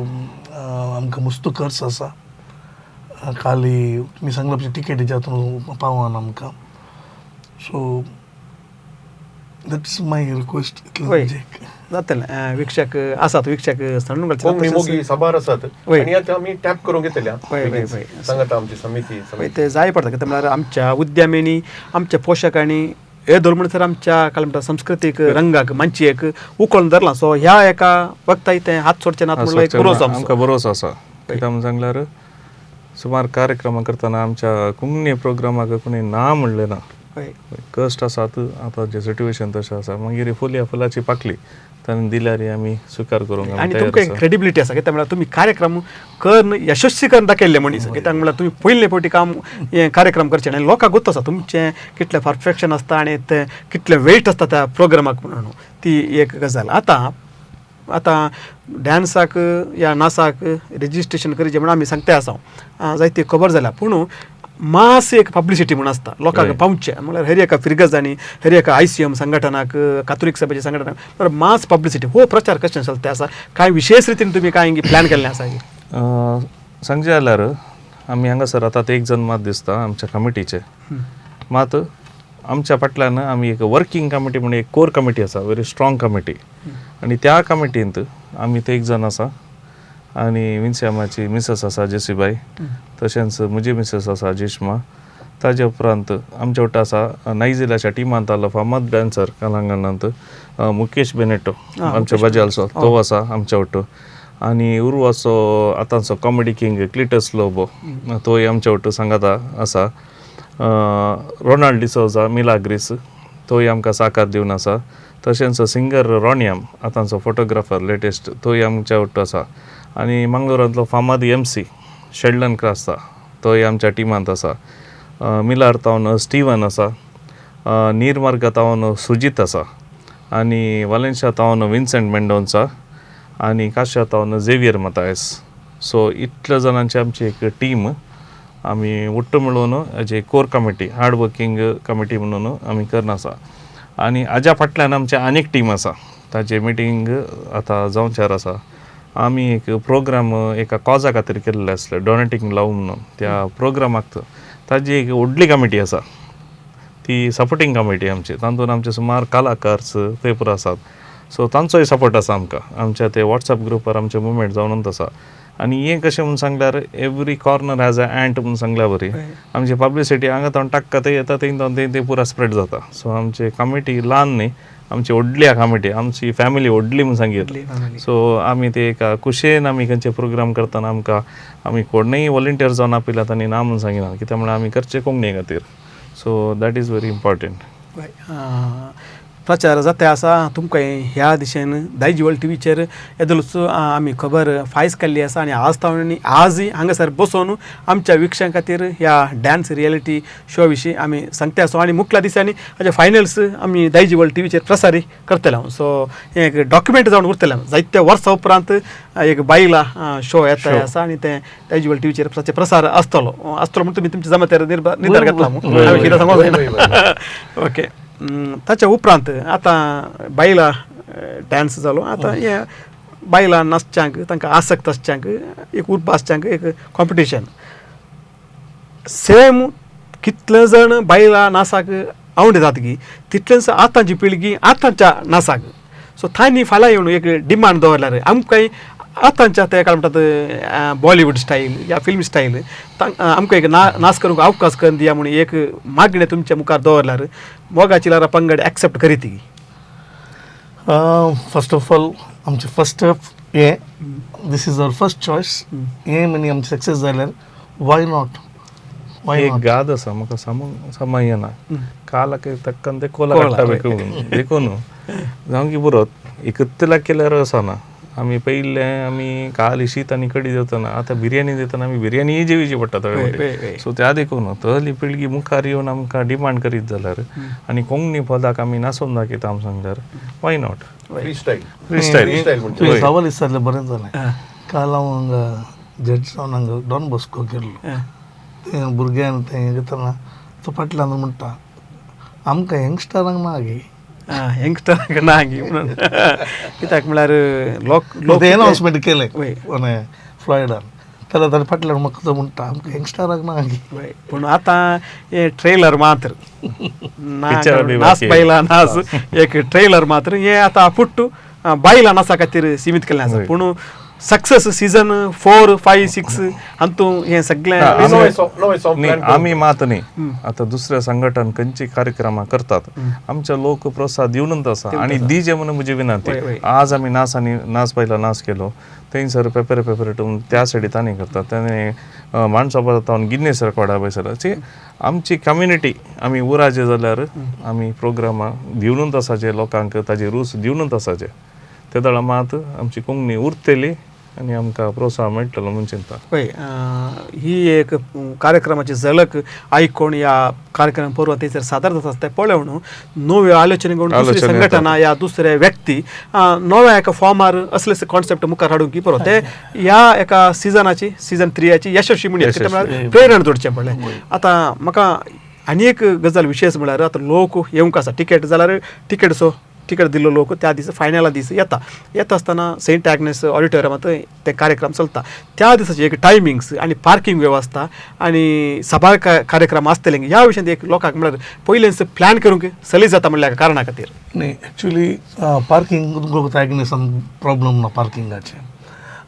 आमकां मस्त खर्च आसा. खाली तुमी सांगला टिकेटीच्या हातून पावना आमकां. So that is my request. जातलें वीक्षक आसात वीक्षक कोंकणी मोगी साबार आसात आनी आतां आमी टॅप करूंक घेतल्या सांगात आमची समिती ते जाय पडटा कित्याक म्हळ्यार आमच्या उद्यमेनी आमच्या पोशकांनी हे धरून म्हणसर आमच्या काय म्हणटा संस्कृतीक रंगाक मांचयेक उखलून धरला. सो ह्या एका वक्ताय ते हात सोडचे ना म्हणल्यार एक भरोसो आमकां भरोसो आसा. कित्याक म्हणून सांगल्यार सुमार कार्यक्रमां करतना आमच्या कोंकणी प्रोग्रामाक कोणी ना म्हणलें ना. कश्ट आसात आतां जे सिट्युएशन तशें आसा. मागीर फुलाची पाकली ताणें दिल्यार आमी स्विकार करूंक आनी तुमकां एक क्रेडिबिलिटी आसा. कित्याक म्हळ्यार तुमी कार्यक्रम करून यशस्वी करून दाखयल्ले मनीस. कित्याक म्हळ्यार तुमी पयले फावटी काम हे कार्यक्रम करचे आनी लोकांक गुर्त आसा तुमचें कितलें परफेक्शन आसता आनी ते कितलें वेट आसता त्या प्रोग्रामाक म्हणून. ती एक गजाल. आतां डॅन्साक या नाचाक रेजिस्ट्रेशन करचें म्हणून आमी सांगता आसा जायती खबर जाल्या, पूण मास एक पब्लिसिटी म्हणून आसता लोकांक पावचे म्हळ्यार हेर एका फिरगजांनी हेर एका ICM संघटनाक कातोलीक सभेच्या संघटनाक मास पब्लिसिटी हो प्रचार कशें चलता आसा. कांय विशेष रितीन तुमी कांय प्लॅन केल्लें आसा? सांगचे जाल्यार आमी हांगासर आतां 1 जन मात दिसता आमच्या कमिटीचे. मात आमच्या फाटल्यान आमी एक वर्कींग कमिटी म्हणून एक कोर कमिटी आसा, वेरी स्ट्रॉंग कमिटी. आनी त्या कमिटींत आमी 1 जन आसा आनी विन्स्यामाची मिसेस आसा जेसीबाई, तशेंच म्हजी मिसेस आसा जिश्मा. ताजे उपरांत आमचे वांगडा आसा नायजिलाच्या टिमांत आसलो फामाद डान्सर कालांगणांत मुकेश बेनेटो आमच्या बजालचो तो आसा आमच्या वांगडा. आनी उर्वाचो आतांचो कॉमेडी किंग क्लिटस लोबो तोय आमच्या वांगडा सांगाता आसा. रोनाल्ड डिसोजा मिलाग्रीस तोय आमकां साकार दिवन आसा. तशेंच सिंगर रॉनियम आतांचो फोटोग्राफर लेटेस्ट तोय आमच्या वांगडा आसा. आनी मंगळुरांतलो फामाद MC शेल्डन क्रास्ता तोय आमच्या टिमांत आसा. मिलार तावन स्टीवन आसा. नीरमार्गा तावन सुजीत आसा. आनी वालेन्शिया तावन विन्सेंट मेंडोन्सा आनी काश्या तावन झेवियर मतायस. सो इतल्या जाणांची आमची एक टीम आमी उट्ट मेळून हेजी core committee hard working committee म्हणून आमी करना आसा. आनी हाज्या फाटल्यान आमचे आनीक टीम आसा. ताची मिटींग आतां जावच्यार आसा. आमी एक प्रोग्राम एका कॉजा खातीर केल्ले आसले डॉनेटिंग लव म्हणून. त्या प्रोग्रामाक ताजी एक व्हडली कमिटी आसा. ती सपोर्टींग कमिटी आमची. तातूंत आमचे सुमार कलाकार्स पेपर आसात. सो तांचोय सपोर्ट आसा आमकां. आमच्या ते वॉट्सॅप ग्रुपार आमचे मुवमेंट जावनूच आसा. आनी हें कशें म्हणून सांगल्यार एवरी कॉर्नर हॅज अ एंट म्हणून सांगल्या बरी. आमची पब्लिसिटी हांगा थावन टाक्का थंय येता थंय थावन तें पुरा स्प्रेड जाता. सो आमची कमिटी ल्हान न्ही, आमची व्हडली कमिटी, आमची फॅमिली व्हडली म्हणून सांगितली. सो आमी ते एका खुशेन आमी खंयचे प्रोग्राम करतना आमकां आमी कोणूय वॉलंटियर जावन आपयल्यात आनी ना म्हणून सांगिना. कित्याक म्हळ्यार आमी करचे कोंकणी खातीर. So that is very important. प्रचार जाता आसा तुमकां ह्या दिशेन दायजीवर्ल्ड टीव्हीचेर येदोच आमी खबर फायज केल्ली आसा. आनी आजय हांगासर बसून आमच्या विक्षां खातीर ह्या डान्स रियलिटी शो विशीं आमी सांगता आसा. आनी मुखल्या दिसांनी हाजे फायनल्स आमी दायजीवर्ल्ड टीव्हीचेर प्रसारीत करतले. सो हें एक डॉक्युमेंट जावन उरतलें. जायत्या वर्सां उपरांत एक बायला शो येता आसा आनी तें दायजीवर्ल्ड टीव्हीचेर ताचे प्रसार आसतलो म्हणून तुमी तुमच्या जमात्यार निर्धार घेतला हांवें कितें सांगूंक जायना. ओके. ताच्या उपरांत आतां बायला डान्स जालो. आतां हे बायला नाचच्यांक तांकां आसक्त आसच्यांक एक उर्बा आसच्यांक एक कॉम्पिटिशन. सेम कितले जण बायला नाचाक आवड जाता की तितलेंच आतांची पिळगी आतांच्या नाचाक. सो थंय फाल्यां येवन एक डिमांड दवरल्यार आमकांय आतांच्या ते काय म्हणटात बॉलिवूड स्टाईल या फिल्म स्टाईल आमकां एक नाच करूंक अवकाश करून दिया म्हणून एक मागणें तुमच्या मुखार दवरल्यार मोगाची लारा पंगड एक्सेप्ट करीत. फर्स्ट ऑफ ऑल आमचे फर्स्ट हे दीस इज अवर फर्स्ट चॉयस. हे म्हणजे आमचे सक्सेस जाल्यार वाय नॉट. एक गाद आसा म्हाका सामा येना. कालाक तक्कन ते कोला काडटा देखून जावं की बरो एकत्तला केल्यार आसना. आमी पयले आमी काल शीत आनी कडी देतना आतां बिर्याणी देतना आमी बिर्याणी जेवची पडटा थोडे. सो त्या देखून तहली पिळगी मुखार येवन आमकां डिमांड करीत जाल्यार आनी कोंकणी पदाक आमी नाचोवन दाखयता आम सांगल्यार वाय नॉट. फ्री स्टाईल तुवें सवाल विचारलें बरें जालें. काल हांव हांगा जज जावन हांगा डॉन बॉस्को गेल्लो. तें भुरग्यान तें घेतना तो फाटल्यान म्हणटा आमकां यंगस्टरांक ना गे. यंगस्टरांक ना गे म्हणून कित्याक म्हळ्यार लोक अनाउन्समेंट केलें फ्लॉयडान. जाल्यार ताणें फाटल्यान म्हाका तो म्हणटा आमकां यंगस्टरांक ना गे. पूण आतां हे ट्रेलर मात्र नाच बायला नाच एक ट्रेलर मात्र हें आतां फुट्ट बायला नाचा खातीर सीमीत केल्लें आसा. पूण सक्सेस सीझन 4, 5, 6 हातूं हें सगळें आमी मात न्ही. आतां दुसऱ्या संघटन खंयची कार्यक्रमां करतात आमच्या लोक प्रोत्साहन दिवनूच आसा. आनी दीजे म्हणून म्हजी विनंती. आज आमी नाच बायला नाच केलो थंयसर पेपर ठेवून त्या सायडी तांणी करतात. ताणें माणसां तावन गिन्नेस रेकॉर्डा बसयला. आमची कम्युनिटी आमी उराजे जाल्यार आमी प्रोग्रामां दिवनूच आसाचे लोकांक ताजे रूच दिवनूच आसाचे. ते दळा मात आमची कोंकणी उरतली आनी आमकां प्रोत्साहन मेळटलो म्हूण चिंता. पळय ही एक कार्यक्रमाची झलक आयकून ह्या कार्यक्रम परवा थंयसर सादर जाता आसता तें पळोवन नव्यो आलोचने करून दुसरी संघटना या दुसरे व्यक्ती नव्या एका फॉर्मार असले कॉन्सेप्ट मुखार हाडूंक की परवा ते ह्या एका सिजनाची सीझन 3 यशस्वी म्हणून प्रेरण जोडचें पडलें. आतां म्हाका आनी एक गजाल विशेश म्हळ्यार आतां लोक येवंक आसा टिकेट जाल्यार टिकेट दिल्लो लोक त्या दीस फायनला दीस येता आसतना सेंट ॲग्नेस ऑडिटोरियमांत ते कार्यक्रम चलता. त्या दिसाची एक टायमिंग्स आनी पार्किंग वेवस्था आनी सभा कार्यक्रम आसतले ह्या विशयान एक लोकांक म्हळ्यार पयलेच प्लॅन करूंक सली जाता म्हणल्या कारणा खातीर. न्ही एक्चुली पार्किंग ॲग्नेसान प्रॉब्लम ना पार्किंगाचे.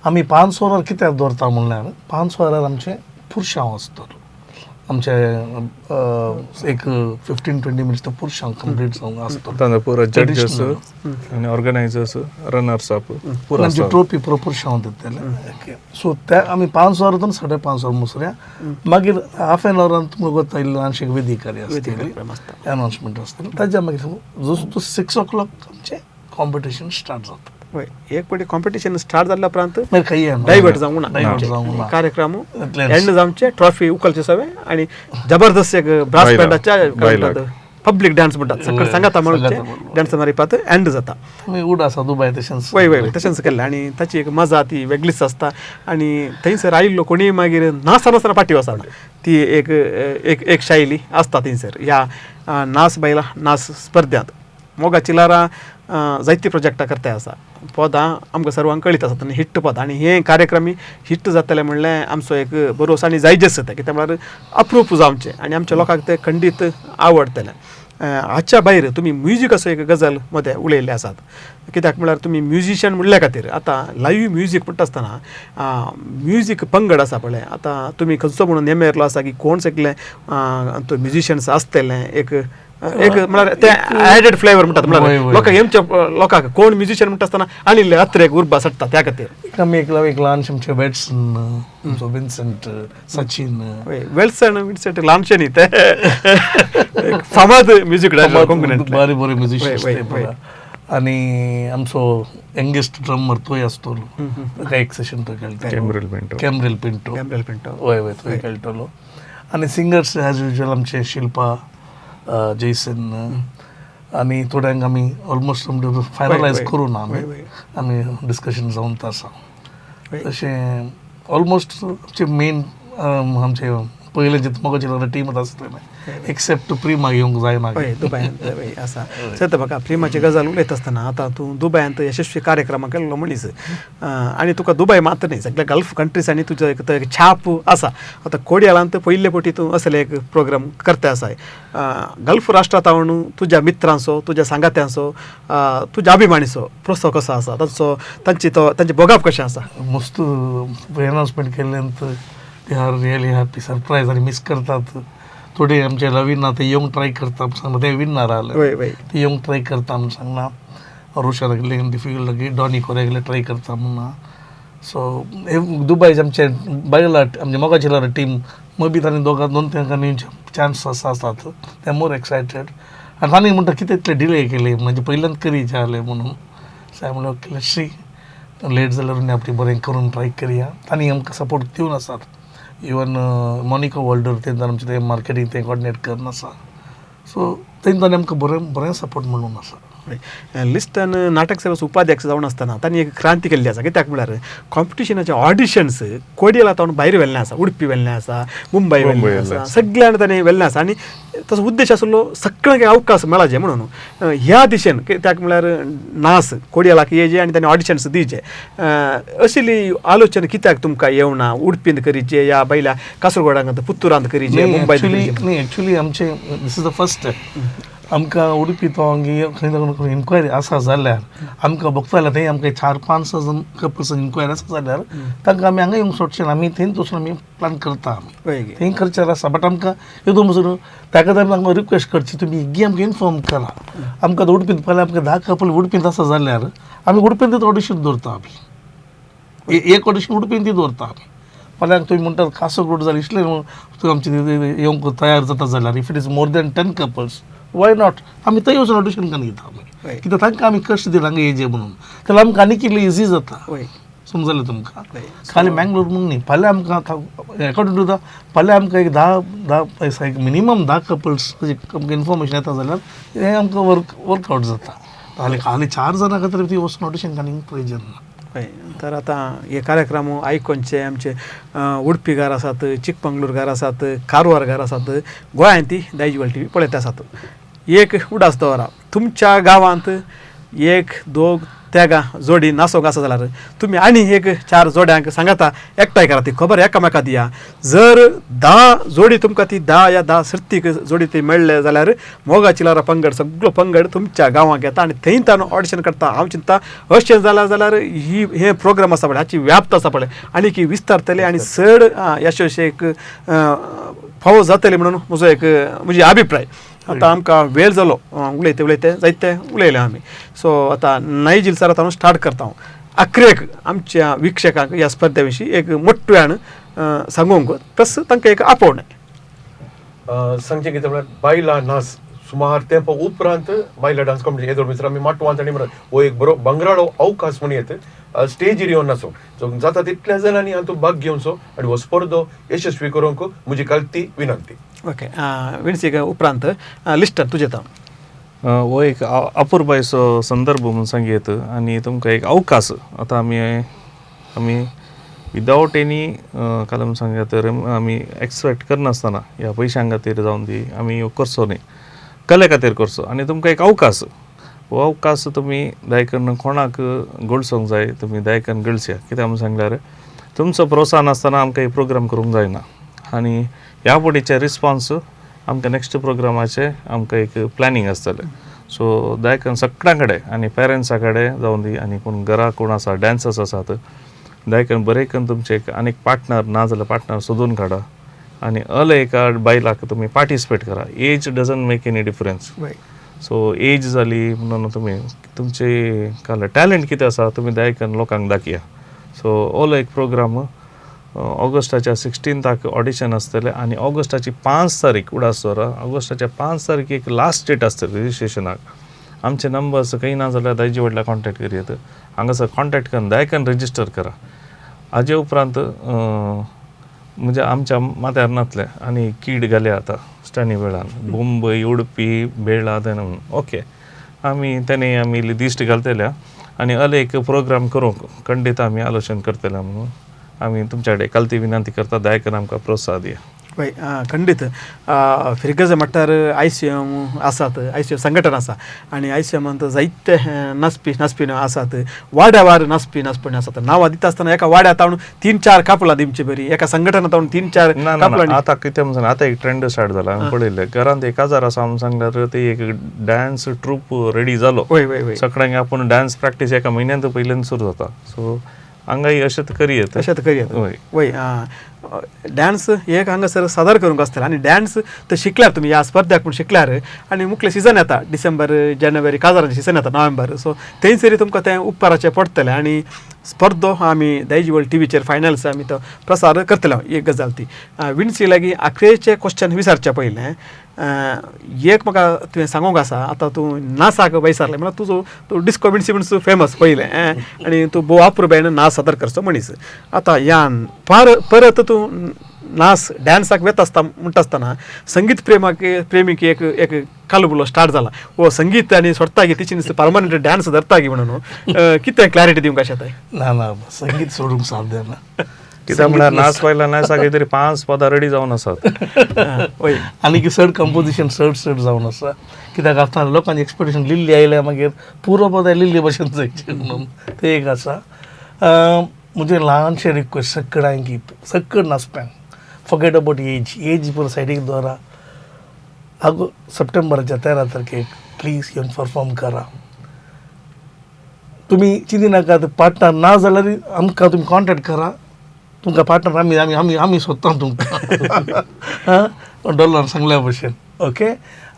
आमी 5 वरार कित्याक दवरता म्हणल्यार 5 वरार आमचे पुरशांव आसतलो आमचे एक 15-20 मिनिट्स तर पुरुषांक कंप्लीट जावंक आसता. तांकां पुरो जड्जस आनी ऑर्गनायझर्स रनर्स अप पुरो आमची ट्रॉफी पुरो पुरुषांक दितले. सो ते आमी 5 वरां 5:30 वर मुसऱ्या. मागीर हाफ एन अवरान तुमकां गोता इल्लो आमची वेदिकारी आसतली, अनाउन्समेंट आसतली. ताच्या मागीर जस्ट 6 o'clock आमचें कॉम्पिटिशन स्टार्ट जाता. होय, एक पटी कॉम्पिटिशन स्टार्ट जाल्ल्या उपरांत मागीर काही डायवर्ट जावंक ना कार्यक्रम एंड जावचे ट्रॉफी उखलचे सगळे आणि जबरदस्त एक ब्रास बँडाच्या पब्लीक डान्स म्हणटात सकाळी सांगाता म्हणून डान्स मारीपात एंड जाता. उड आसा दुबय तशेंच वय वय तशेंच केल्लें आनी ताची एक मजा ती वेगळीच आसता. आनी थंयसर आयिल्लो कोणी मागीर नासतना फाटी वचना ती एक एक एक शैली आसता थंयसर ह्या नाच बायला नाच स्पर्धांत. मोगा चिलारा जायती प्रोजेक्टां करता आसा पदां आमकां सर्वांक कळीत आसात आनी हिट्ट पदां आनी हे कार्यक्रमी हिट्ट जातले म्हणल्यार आमचो एक भरोसो आनी जायजस जाता कित्याक म्हळ्यार अप्रूप जावचें आनी आमच्या लोकांक ते खंडीत आवडटलें. हाच्या भायर तुमी म्युजीक असो एक गजाल मदें उलयल्ले आसात कित्याक म्हळ्यार तुमी म्युजिशियन म्हणल्या खातीर आतां लायव्ह म्युजीक म्हणटा आसतना म्युजीक पंगड आसा पळय. आतां तुमी खंयचो म्हणून नेमेरलो आसा की कोण सगळे तो म्युजिशियन्स आसतले एक म्हळ्यार ते एडेड फ्लेवर म्हणटात म्हळ्यार लोकांक हेमच्या लोकांक कोण म्युजिशियन म्हणटा आसतना आनी आत्र एक उर्बा सडटा त्या खातीर. आमी एक ल्हानशे आमचे वेट्सन विन्सेंट सचिन विन्सेंट ल्हानशे न्ही ते फामाद म्युजीक बरे बरे म्युजिशियन. आनी आमचो यंगेस्ट ड्रमर तोय आसतलो एक सेशन तो खेळटा कॅम्ब्रेल पिंटो वय वय तोय खेळटलो. आनी सिंगर्स एज युजल आमचे शिल्पा जयसन आनी थोड्यांक आमी ऑलमोस्ट फायनलायज करून आमी डिस्कशन जावन आसा. तशें ऑलमोस्ट आमचे मेन आमचे पयले जे मोगाची टीम आसतले एक्सेप्ट प्रिमा येवंक जायना दुबयांत आसा. सर म्हाका प्रिमाची गजाल उलयता आसतना आतां तूं दुबयांत यशस्वी कार्यक्रमाक केल्लो मनीस आनी तुका दुबय मात्र न्ही सगळ्या गल्फ कंट्रीसांनी तुजो एक छाप आसा. आतां कोडयालांत पयले फावटी तूं असले एक प्रोग्राम करता आसाय. गल्फ राष्ट्रांत आवडून तुज्या मित्रांचो तुज्या सांगात्यांचो तुज्या अभिमानीचो प्रोत्साह कसो आसा तांचे बोगाप कशें आसा. मस्त अनाउन्समेंट केल्ल्यान they are really happy surprise आनी मिस करतात. थोडे आमचे विन्ना ते येवंक ट्राय करता सांगना ते विन्नर आले ते येवंक ट्राय करता म्हणून सांगना. रोशा लागले डिफिकल्ट लागली डॉनी कोरेगले ट्राय करता म्हणून. सो हे दुबयचे आमचे बायला आमचे मोगाची टीम मबी तांणी दोन तेंकांनी चान्स आसात ते मोर एक्सायटेड. आनी तांणी म्हणटा कितें इतले डिले केले म्हणजे पहिल्यांत करीचे जाले म्हणून. साय म्हणलें ओके लेट्स सी लेट जाल्यार आपली बरें करून ट्राय करया. तांणी आमकां सपोर्ट दिवन आसात. इवन मोनिका वॉल्डर तेंच्यान आमचें तें मार्केटींग तें कॉर्डिनेट करन आसा. सो तेंच्यानी आमकां बरें सपोर्ट म्हणून आसा. लिस्टन नाटक सेवेचो उपाध्यक्ष जावन आसतना तांणी एक क्रांती केल्ली आसा कित्याक म्हळ्यार कॉम्पिटिशनाचे ऑडिशन्स कोडयाला तावन भायर व्हेल्लें आसा उडपी व्हेल्लें आसा मुंबय व्हेल्लें आसा सगळ्यांनी ताणें व्हेल्लें आसा. आनी ताचो उद्देश आसलो सगळ्यांक अवकाश मेळचे म्हणून ह्या दिशेन कित्याक म्हळ्यार नाच कोडयालाक येजे आनी ताणें ऑडिशन्स दिवचे अशिल्ली आलोचना कित्याक तुमकां येवना उडपींत करीचे या बैला कासरगोडांत पुत्तुरांत करीचे मुंबय. एक्चुली आमचे दीस इज द फर्स्ट आमकां उडपी तो खंय इन्क्वायरी आसा जाल्यार आमकां भोगता जाल्यार थंय आमकां 4-5 जण कपल्स इन्क्वायरी आसा जाल्यार तांकां आमी हांगा येवंक सोडचे ना. आमी थंयच वचून आमी प्लॅन करता थंय करचें आसा. बट आमकां येदो वचून ताका लागून आमकां रिक्वेस्ट करची तुमी गी आमकां इन्फॉर्म करा. आमकां उडपींत पयलीं आमकां 10 कपल उडपींत आसा जाल्यार आमी उडपींत ऑडिशन दवरता. आमी एक ऑडिशन उडपींत दवरता. आमी फाल्यां तुमी म्हणटात कासरगोड जाल्यार इतले आमचे येवंक तयार जाता जाल्यार if it is more than 10 couples why not आमी थंय वचून ऑडिशन करून घेता. आमी कित्याक तांकां आमी कश्ट दिला हांगा येजे म्हणून जाल्यार आमकां आनी कितलें इजी जाता. समजलें तुमकां. खाली मँगलोर म्हणून न्ही फाल्यां आमकां अकॉर्डिंग टू द फाल्यां आमकां एक 10 एक मिनिमम 10 कपल्स आमकां इन्फॉर्मेशन येता जाल्यार हें आमकां वर्कआवट जाता. खाली 4 जाणां खातीर ती वचून ऑडिशन काडूंक प्रयोजन ना. तर आतां हे कार्यक्रम आयकोनचे आमचे उडपीकार आसात चिकमंगळूरकार आसात कारवारकार आसात गोंयांत ती दायजीवर्ल्ड TV पळयत आसात. एक उडास दवरा तुमच्या गांवांत 1, 2, त्या जोडी नासोंक आसा जाल्यार तुमी आनी एक 4 जोड्यांक सांगाता एकठांय करा, ती खबर एकामेका दिया. जर 10 जोडी तुमकां ती 10 या 10 सर्तीक जोडी ती मेळ्ळे जाल्यार मोगा चिलारा पंगड सगळो पंगड तुमच्या गांवांक येता आनी थंय ताणूं ऑडिशन करता. हांव चिंता अशें जाल्यार हे प्रोग्राम आसा पळय हाची व्याप्त आसा पळय आनी की विस्तारतले आनी चड यशस्वीक फावो जातले म्हणून म्हजी अभिप्राय. आतां आमकां वेळ जालो, उलयते जायते उलयले आमी. सो आतां नाईजील सर आतां स्टार्ट करता. हांव अख्रेक आमच्या विक्षकांक ह्या स्पर्धे विशीं एक मोठ्यान सांगूंक प्लस तांकां एक आपोवणें सांगचें कितें म्हळ्यार बायला नाच सुमार तेंपा उपरांत बायला डान्स कॉम्पिटिशन येदोळ मिस्र आमी माटवांत आनी म्हणत हो एक बरो बंगराळो अवकाश म्हणून येत स्टेजीर येवन नाचो सो जाता तितल्या जाणांनी हातूंत भाग घेवचो आनी हो स्पर्धो यशस्वी करूंक म्हजी कालती विनंती. ओके विणसीक उपरांत लिस्टन तुजें हो एक अपुर्बायसो संदर्भ म्हणून सांगयत आनी तुमकां एक अवकाश. आतां आमी विदावट एनी कालम सांगया तर आमी एक्सपेक्ट करनासतना ह्या पयशां खातीर जावन दी आमी करचो न्ही, कले खातीर करचो आनी तुमकां एक अवकाश. हो अवकाश तुमी दयकन कोणाक घडोवंक जाय, तुमी दयकन घडच्या. कित्याक म्हणून सांगल्यार तुमचो प्रोत्साहन आसतना आमकां एक प्रोग्राम करूंक जायना आनी ह्या फुडेंचे रिस्पॉन्स आमकां नेक्स्ट प्रोग्रामाचे आमकां एक प्लॅनिंग आसतलें. सो दयकन सगळ्यां कडेन आनी पेरंट्सा कडेन जावन दी आनी कोण घरा कोण आसा डॅन्सर्स आसात दयकन बरें करून तुमचे आनीक पार्टनर ना जाल्यार पार्टनर सोदून काडा आनी एका बायलाक तुमी पार्टिसिपेट करा. Age doesn't make any difference. So age जाली म्हणून तुमी तुमचे टॅलंट कितें आसा तुमी दयकन लोकांक दाखया. सो एक प्रोग्राम ऑगस्टाच्या 16 ऑडिशन आसतलें आनी ऑगस्टाची 5 तारीख उडासोरा ऑगस्टाच्या 5 तारीख एक लास्ट डेट आसतली रजिस्ट्रेशनाक. आमचे नंबर्स काही ना जाल्यार दायजीवर्ल्डला कॉन्टॅक्ट करियेत, हांगासर कॉन्टॅक्ट करून दयकन रजिस्टर करा. हाजे उपरांत म्हणजे आमच्या माथ्यार नातले आनी कीड घाल्या आतां स्टॅनी वेळान मुंबय उडपी बेळा तेन्ना ओके आमी लिस्ट घालतल्या आनी एक प्रोग्राम करूंक खंडीत आमी आलोचन करतले म्हणून आमी तुमच्या कडेन कालती विनंती करता दयकन आमकां प्रोत्साहन दिया. पळय खंडीत फिरगज म्हटल्यार ICM आसात, ICM संघटन आसा आनी ICMांत जायते नाचपी आसात, वाड्यावार नाचपी आसात. नांवां दिता आसतना एका वाड्यात हाडून 3-4 कापलां दिवची बरी, एका संघटनात हाडून 3-4 कापलां. आतां कितें म्हणून आतां एक ट्रेंड स्टार्ट जाला. हांवें पळयलें घरांत 1000 आसा म्हणून सांगल्यार ते एक डान्स ट्रूप रेडी जालो. सगळ्यांक आपूण डान्स प्रॅक्टीस एका म्हयन्यांत पयल्यान सुरू जाता. सो हांगाय अशेंच करियेत वय डान्स एक हांगासर सादर करूंक आसतलें आनी डान्स तर शिकल्यार तुमी ह्या स्पर्ध्याक पूण शिकल्यार आनी मुख्य सीजन येता डिसेंबर जानेवारी काजारांचें सीजन येता नोव्हेंबर. सो थंयसरी तुमकां तें उपकाराचें पडटलें आनी स्पर्धो आमी दायजीवर्ल्ड टीव्हीचेर फायनल्स आमी तो प्रसार करतले. एक गजाल ती विणसी लागीं आखरेचें क्वेश्चन विचारचें पयलें एक म्हाका तुवें सांगूंक आसा. आतां तूं नाचाक वयसारलें म्हळ्यार तूं डिस्को विणसी म्हणून फेमस पयलें आनी तूं भोव अपुर्बायेन नाच सादर करचो मनीस. आतां ह्या परत तूं नाच डॅन्साक वेता आसता म्हणटा आसतना संगीत प्रेमीक एक कालबुलो स्टार्ट जाला. वो संगीत आनी सोडता गी तिची नुस्तें परमनंट डॅन्स धरता गी म्हणून कितें क्लॅरिटी दिवंक अशें ना संगीत सोडूंक साध्य ना. कित्याक म्हळ्यार नाच पायला नाचा कितें तरी 5 पदां रेडी जावन आसात आनी चड कंपोजिशन चड जावन आसा. कित्याक आतां लोकांची एक्सपेक्टेशन लिल्ली आयल्या मागीर पुरो पदां लिल्ली भशेन जायचे म्हणून ते एक आसा. म्हणजे ल्हानशें रिक्वेस्ट सगळ्यांक नाचप्यांक फॉरगेट अबाउट एज पुरो सायडीक दवरा. सप्टेंबराच्या 13 तारखेक प्लीज येवन परफॉर्म करा. तुमी चिंती नाका पार्टनर ना जाल्यार आमकां तुमी कॉन्टेक्ट करा. तुमकां पार्टनर आमी सोदता तुमकां डॉलर सांगल्या भशेन ओके.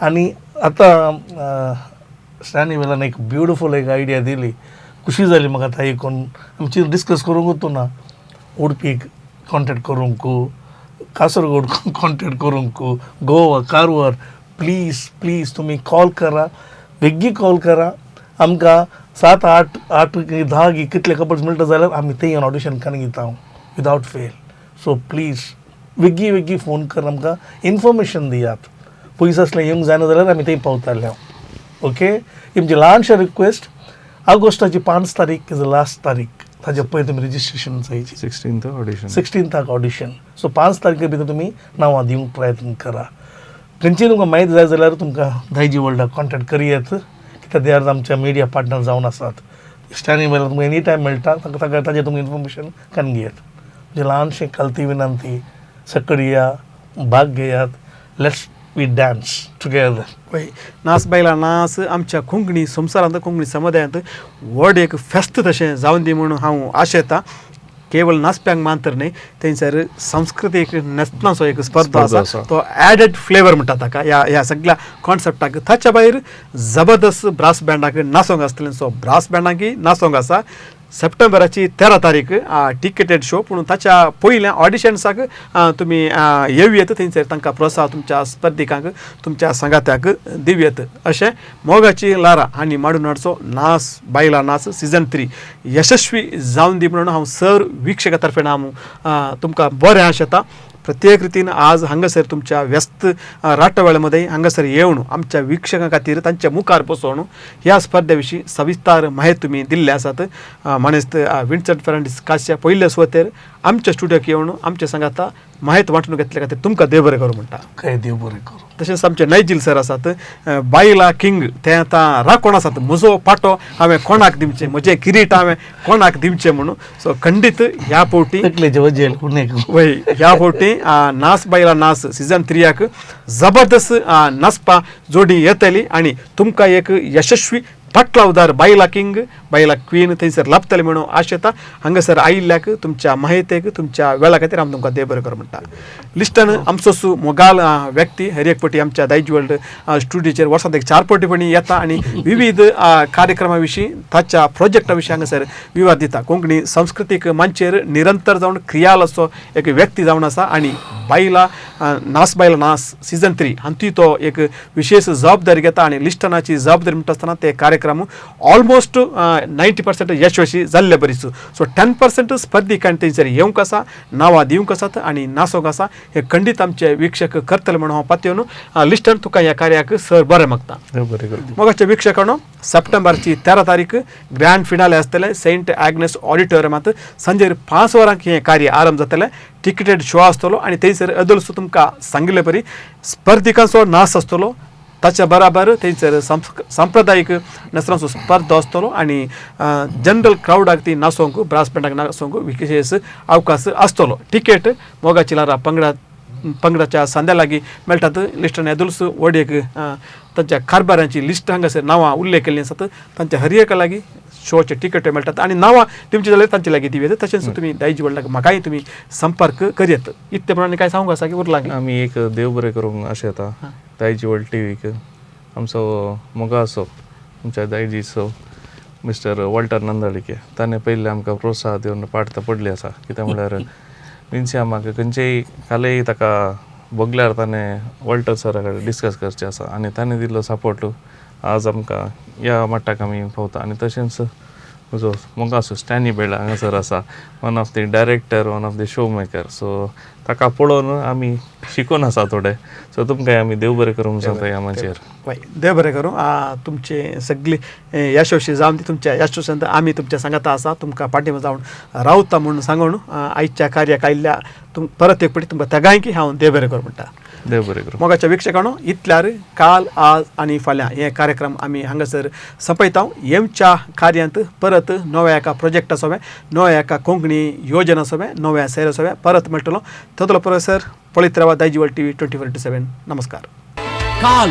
आनी आतां स्टॅनी वेलान एक ब्युटिफूल एक आयडिया दिली, खुशी जाली म्हाका आतां आयकून. आमची डिस्कस करूंकूच ना. उडपीक कॉन्टेक्ट करूंक, कासरगोड कॉन्टेक्ट करूंक, गोवा कारवार प्लीज तुमी कॉल करा, बेगी कॉल करा. आमकां 7, 8, 10 कितले कपल्स मेळटा जाल्यार आमी थंय येवन ऑडिशन करून घेता विदावट फेल. सो प्लीज वेगी फोन कर, आमकां इन्फॉर्मेशन दियात. पयस आसलें येवंक जायना जाल्यार आमी थंय पावताले ओके. ही म्हणजे ल्हानशें रिक्वेस्ट. ऑगस्टाची 5 तारीख इज द लास्ट तारीख. ताजे पयलीं तुमी रजिस्ट्रेशन जायची 16 ऑडिशन. सो 5 तारखे भितर तुमी नांवां दिवंक प्रयत्न करा. खंयची तुमकां म्हायती जाय जाल्यार तुमकां दायजी वर्ल्डाक कॉन्टेक्ट करियेत. कित्याक ते आमच्या मिडिया पार्टनर जावन आसात. स्टँडिंग बैला तुमकां एनी टायम मेळटा ताका ताजेर तुमकां इन्फॉर्मेशन कान घेयात म्हणजे ल्हानशें कालती विनंती सकड या भाग घेयात लेट्स वी डान्स टुगेदर. वय नाच बायला नाच आमच्या कोंकणी संवसारांत कोंकणी समुदायांत व्हड एक फेस्त तशें जावन दी म्हणून हांव आशेता. केवळ नाचप्यांक मात्र न्ही थंयसर सांस्कृतीक नृत्याचो एक स्पर्धा आसा तो एडेड फ्लेवर म्हणटा ताका ह्या सगळ्या कॉन्सेप्टाक. ताच्या भायर जबरदस्त ब्रास बँडाक नाचोंक आसतलें. सो ब्रास बँडाकय नाचोंक आसा. सप्टेंबराची 13 तारीख टिकेटेड शो पूण ताच्या पयल्या ऑडिशन्साक तुमी येवयेत थंयसर तांकां प्रोत्साह तुमच्या स्पर्धिकांक तुमच्या संगात्याक दिवयेत अशें मोगाची लारा आनी माडून हाडचो नाच बायला नाच सीझन 3 यशस्वी जावन दी म्हणून हांव सर विक्षका तर्फे हांव तुमकां बरें आशेता. प्रत्येक रितीन आज हांगासर तुमच्या व्यस्त राटवेळेमध्ये हांगासर येवन आमच्या विक्षकां खातीर तांच्या मुखार बसोवन ह्या स्पर्धे विशीं सविस्तार माहिती तुमी दिल्ले आसात. मानेस्त विन्संट फर्नांडीस काशच्या पयल्या सुवातेर आमच्या स्टुडियोक येवन आमच्या सांगाता माहिती वांटून घेतल्या खातीर तुमकां देव बरें करूं म्हणटा. काय देव बरें करूं. तशेंच आमचे नायजील सर आसात. बायला किंग ते आतां राखण आसात. म्हजो पाटो हांवें कोणाक दिवचें म्हजें किरीट हांवें कोणाक दिवचें म्हणून. सो खंडीत ह्या फावटी वय ह्या फावटी नाच बायला नाच सीझन 3 जबरदस्त नाचपा जोडी येतली आनी तुमकां एक यशस्वी पटलावदार बायला किंग बायला क्वीन थंयसर लाभतले म्हणून आशेता. हांगासर आयिल्ल्याक तुमच्या माहितेक तुमच्या वेळा खातीर हांव तुमकां देव बरें कर म्हणटा. लिस्टान आमचो मोगाल व्यक्ती हर एक फावटी आमच्या दायजी वर्ल्ड स्टुडियोचेर वर्सांत एक 4 फावटी येता आनी विविध कार्यक्रमा विशीं ताच्या प्रोजेक्टा विशीं हांगासर विवाद दिता. कोंकणी संस्कृतीक मंचेर निरंतर जावन क्रियाल असो एक व्यक्ती जावन आसा आनी बायला नाच सीझन 3 हातूंत तो एक विशेष जबाबदारी घेता आनी लिस्टनाची जबाबदारी म्हणटा आसतना ते कार्यक्रम ऑलमोस्ट 90% यशस्वी जाल्ले बरीच. सो 10% स्पर्धिकांनी थंयसर येवंक आसा नांवां दिवंक आसात आनी नाचोंक आसा. हे खंडीत आमचे विक्षक करतले म्हणून हांव पातयेवन लिस्टन तुका ह्या कार्याक सर बरें मागता. मोगाचे विक्षकांनो सप्टेंबरची 13 तारीख ग्रँड फिनाले आसतले सेंट ॲग्नेस ऑडिटोरियमांत सांजेर 5 वरांक हें कार्य आरंभ जातलें. टिकेटेड शो आसतलो आनी थंयसर अदलसो तुमकां सांगिल्ले परी स्पर्धिकांचो नाच आसतलो. ताच्या बराबर थंयसर सांप्रदायीक नसरांचो स्पर्धा आसतलो आनी जनरल क्रावडाक ती नाचोंक ब्रास बँडाक नाचोंक विशेश अवकाश आसतलो. टिकेट मोगाची लारा पंगडाच्या सांद्या लागीं मेळटात. लिस्टान येदुलस व्हड एक तांच्या कारभारांची लिस्ट हांगासर नांवां उल्लेख केल्लीं आसात. तांच्या हर एका लागीं शोचे टिकेट्यो मेळटात आनी नांवां दिवची जाल्यार तांचे लागीं दिवेत. तशेंच तुमी दायजी वर्ल्डाक म्हाकाय तुमी संपर्क करियेत. इतले प्रमाणे काय सांगूंक आसा की उरलां. आमी एक देव बरें करूंक आशेता दायजी वर्ल्ड टीव्हीक आमचो मोगा असो आमच्या दायजीचो मिस्टर वॉल्टर नंदाळीके ताणें पयलीं आमकां प्रोत्साह दिवन पाडता पडली आसा. कित्याक म्हळ्यार विन्सी म्हाका खंयचेय कालय ताका बगल्यार ताणें वॉल्टर सरा कडेन डिस्कस करचें आसा आनी ताणें दिल्लो सपोर्ट आज आमकां ह्या मट्टाक आमी पावता. आनी तशेंच म्हजो मोगा असो स्टॅनी बेळा हांगासर आसा one of the director one of the show maker. So ताका पळोवन आमी शिकून आसा थोडे. सो तुमकां आमी देव बरें करूंक सांगता ह्या मंचेर. वय देव बरें करूं. तुमचे सगळी यशस्वी जावन ती तुमच्या यशस्वींत आमी तुमच्या सांगाता आसा. तुमकां पाठिंबा जावन रावता म्हणून सांगून आयच्या कार्याक आयिल्ल्या परत एक फावटी तुमकां तेगांयकी हांव देव बरें करूं म्हणटा. देव बरें करूं. मोगाच्या विक्षकांनो इतल्यार काल आज आनी फाल्यां हे कार्यक्रम आमी हांगासर संपयता. येवच्या कार्यांत परत नव्या एका प्रोजेक्टा सोबे नव्या एका कोंकणी योजना सोबे नव्या सैरा सोबे परत मेळटलो. तदलो प्रोफेसर पळयत रावा दायजी वर्ल्ड टीव्ही 24/7. नमस्कार. काल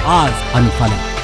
आज आणि फाल्यां.